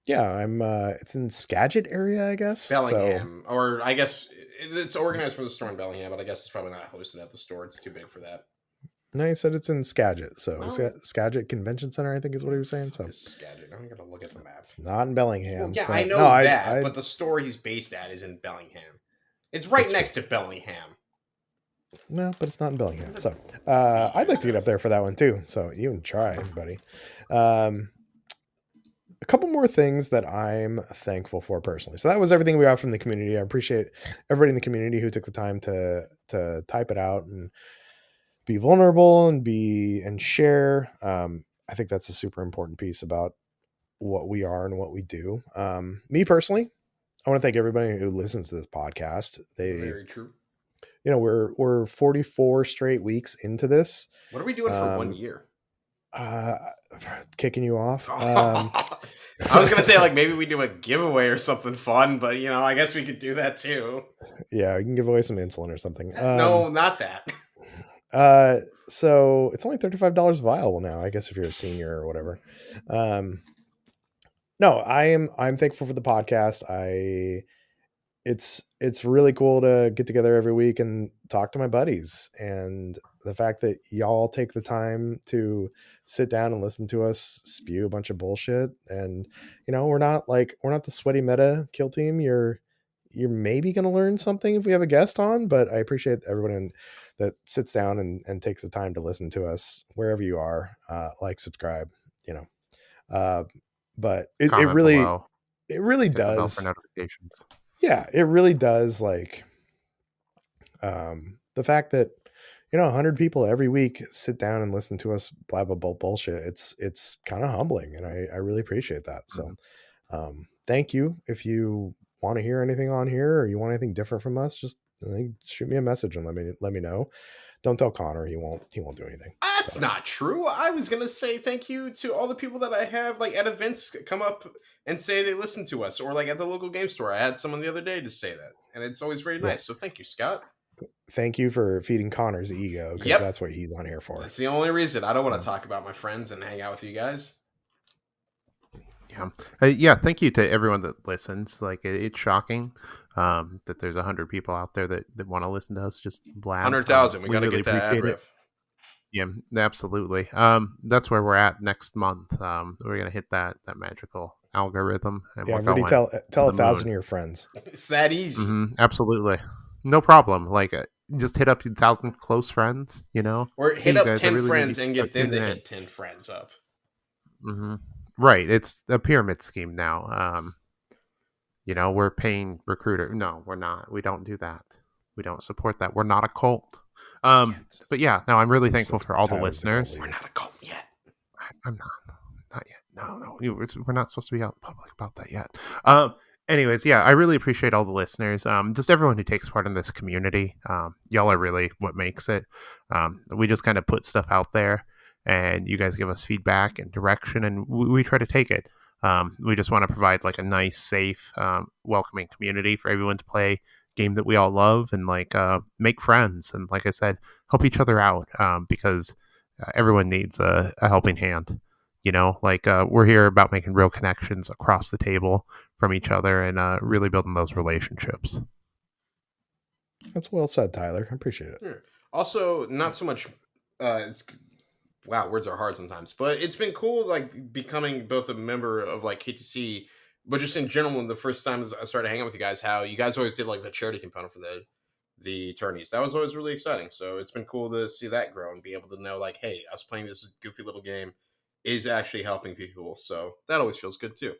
Yeah, I'm. It's in Skagit area, I guess. So Bellingham, or I guess it's organized for the store in Bellingham, but I guess it's probably not hosted at the store. It's too big for that. no, he said it's in Skagit. So Well, Skagit Convention Center, I think is what he was saying. So is Skagit. I'm gonna look at the map. it's not in Bellingham. Well, yeah, I but know no, that, but the store he's based at is in Bellingham. It's right That's next to Bellingham. no, but it's not in Bellingham. So I'd like to get up there for that one too. So you can try, buddy. A couple more things that I'm thankful for personally. So that was everything we got from the community. I appreciate everybody in the community who took the time to type it out and be vulnerable and share. I think that's a super important piece about what we are and what we do. Me personally, I want to thank everybody who listens to this podcast. Very true. We're 44 straight weeks into this. What are we doing for 1 year? Kicking you off. I was gonna say like maybe we do a giveaway or something fun, but I guess we could do that too. Yeah, you can give away some insulin or something. No, not that. So it's only $35 vial now, I guess, if you're a senior or whatever. No, I'm thankful for the podcast. It's really cool to get together every week and talk to my buddies, and the fact that y'all take the time to sit down and listen to us spew a bunch of bullshit. And we're not the sweaty meta kill team. You're maybe going to learn something if we have a guest on, but I appreciate everyone that sits down and takes the time to listen to us wherever you are. Like, subscribe, but it Comment really below. it really Hit the bell for does. notifications. Yeah, it really does. Like, the fact that 100 people every week sit down and listen to us blab about bullshit, it's kind of humbling, and I really appreciate that. So thank you. If you want to hear anything on here or you want anything different from us, just shoot me a message and let me know. Don't tell Connor, he won't do anything. That's not true. I was gonna say thank you to all the people that I have like at events come up and say they listen to us, or like at the local game store. I had someone the other day to say that, and it's always very nice. So thank you, Scott. Thank you for feeding Connor's ego, because that's what he's on here for. That's the only reason. I don't want to talk about my friends and hang out with you guys. Yeah. Thank you to everyone that listens. Like, it's shocking that there's 100 people out there that want to listen to us just blab. 100,000. We got to really get that ad riff. Yeah, absolutely. That's where we're at next month. We're gonna hit that magical algorithm. And really tell 1,000 of your friends. It's that easy. Absolutely, no problem. Like, just hit up 1,000 close friends. Or hit up 10 really friends and get them to hit 10 friends up. Right, it's a pyramid scheme now. We're paying recruiter. No, we're not. We don't do that. We don't support that. We're not a cult. But yeah, no, I'm really thankful for all the listeners. We're not a cult yet. I'm not yet. No, we're not supposed to be out in public about that yet. Anyways, yeah, I really appreciate all the listeners. Just everyone who takes part in this community. Y'all are really what makes it. We just kind of put stuff out there, and you guys give us feedback and direction, and we try to take it. We just want to provide like a nice, safe, welcoming community for everyone to play game that we all love, and like make friends, and like I said, help each other out, because everyone needs a helping hand. Like we're here about making real connections across the table from each other, and really building those relationships. That's well said, Tyler. I appreciate it. Yeah. Also, not so much. It's wow, words are hard sometimes, but it's been cool, like becoming both a member of like KTC, but just in general. The first time I started hanging out with you guys, how you guys always did like the charity component for the tourneys. That was always really exciting. So it's been cool to see that grow and be able to know, like, hey, us playing this goofy little game is actually helping people. So that always feels good too.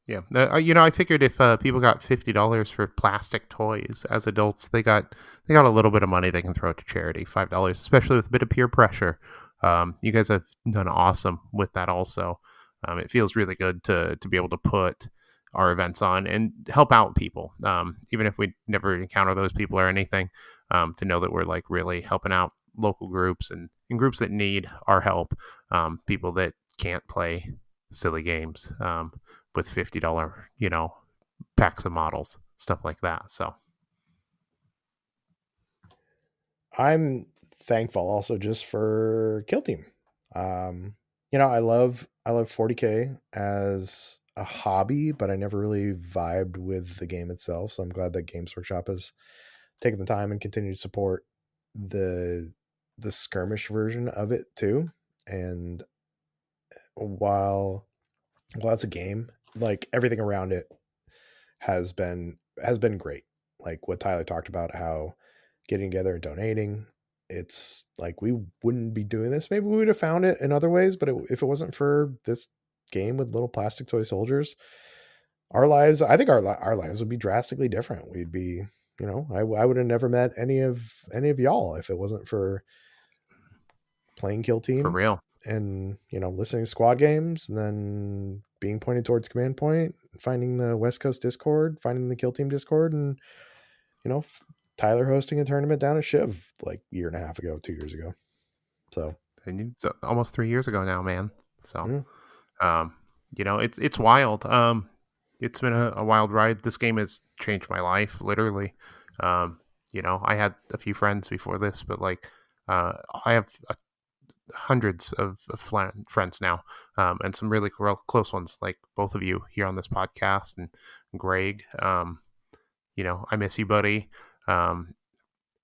Yeah, I figured if people got $50 for plastic toys as adults, they got a little bit of money they can throw to charity. $5, especially with a bit of peer pressure. You guys have done awesome with that. Also, it feels really good to be able to put our events on and help out people, even if we never encounter those people or anything. To know that we're like really helping out local groups and groups that need our help, people that can't play silly games. With $50, packs of models, stuff like that. So I'm thankful also just for Kill Team. I love 40K as a hobby, but I never really vibed with the game itself. So I'm glad that Games Workshop has taken the time and continued to support the the skirmish version of it too. And while it's a game, like everything around it has been great. Like what Tyler talked about, how getting together and donating. It's like we wouldn't be doing this. Maybe we would have found it in other ways, but if it wasn't for this game with little plastic toy soldiers, our lives, I think our lives would be drastically different. We'd be, I would have never met any of y'all if it wasn't for playing Kill for Team real, and listening to squad games, and then being pointed towards command point, finding the West Coast Discord, finding the Kill Team Discord, and you know Tyler hosting a tournament down at Shiv like a year and a half ago, 2 years ago. So and it's almost 3 years ago now, man. So, yeah. um, it's wild. It's been a wild ride. This game has changed my life, literally. I had a few friends before this, but like, I have hundreds of friends now, and some really close ones, like both of you here on this podcast, and Greg. I miss you, buddy. Um,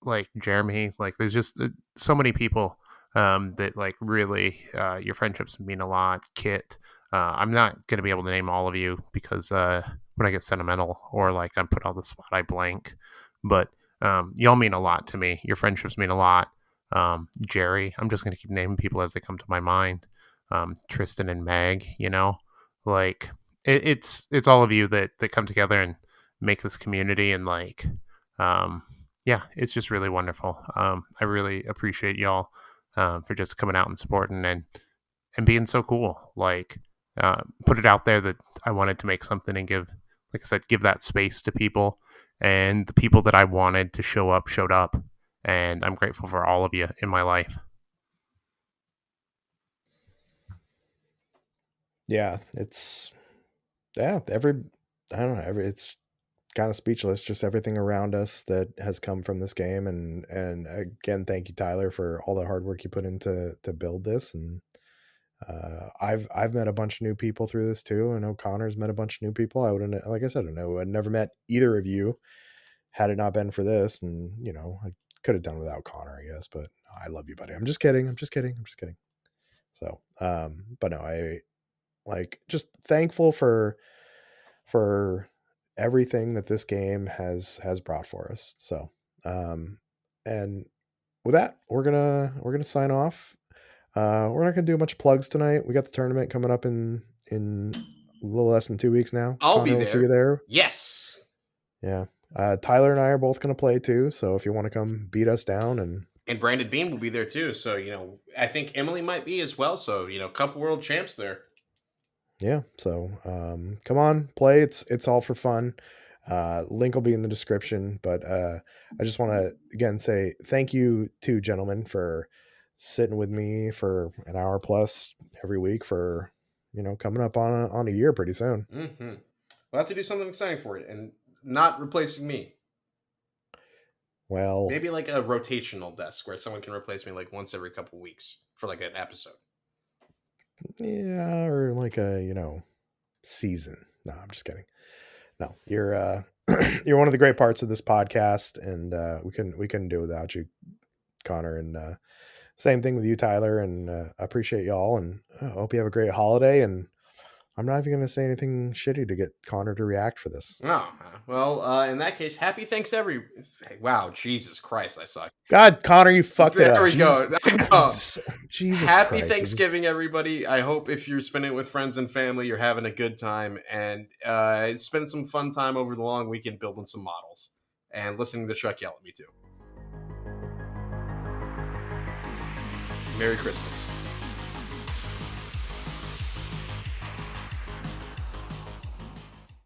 like Jeremy, like there's just so many people that like really your friendships mean a lot. Kit, I'm not gonna be able to name all of you because when I get sentimental or like I'm put on the spot, I blank. But y'all mean a lot to me. Your friendships mean a lot. Jerry, I'm just gonna keep naming people as they come to my mind. Tristan and Meg, like it's all of you that come together and make this community, and like um yeah, it's just really wonderful. I really appreciate y'all for just coming out and supporting and being so cool. Like, put it out there that I wanted to make something and give, like I said, give that space to people, and the people that I wanted to show up showed up, and I'm grateful for all of you in my life. Yeah, it's every I don't know, it's kind of speechless, just everything around us that has come from this game. And again, thank you, Tyler, for all the hard work you put into to build this. And I've met a bunch of new people through this too. I know Connor's met a bunch of new people. I wouldn't, like I said, I know I'd never met either of you had it not been for this. And I could have done without Connor, I guess, but I love you, buddy. I'm just kidding. I'm just kidding. I'm just kidding. So but no, I like just thankful for everything that this game has brought for us. So, and with that, we're gonna sign off. We're not gonna do much plugs tonight. We got the tournament coming up in a little less than 2 weeks now. I'll be Connor, we'll see you there. there. Yes. Yeah. Tyler and I are both gonna play too. So if you want to come beat us down And Brandon Beam will be there too. So, I think Emily might be as well. So, couple world champs there. yeah, so come on, play. It's all for fun. Link will be in the description, but I just want to again say thank you to gentlemen for sitting with me for an hour plus every week for coming up on a year pretty soon. Mm-hmm. We'll have to do something exciting for it. And not replacing me. Well, Maybe like a rotational desk where someone can replace me like once every couple weeks for like an episode. yeah, or like a season. No, I'm just kidding. No, you're you're one of the great parts of this podcast, and we couldn't do it without you, Connor. And same thing with you, Tyler. And I appreciate y'all, and I hope you have a great holiday. And I'm not even going to say anything shitty to get Connor to react for this. Oh, well, in that case, happy thanks Wow, Jesus Christ, I suck. God, Connor, you fucked it up. There we go. Jesus Happy Christ. Thanksgiving, everybody. I hope if you're spending it with friends and family, you're having a good time, and spend some fun time over the long weekend building some models and listening to Chuck yell at me too. Merry Christmas.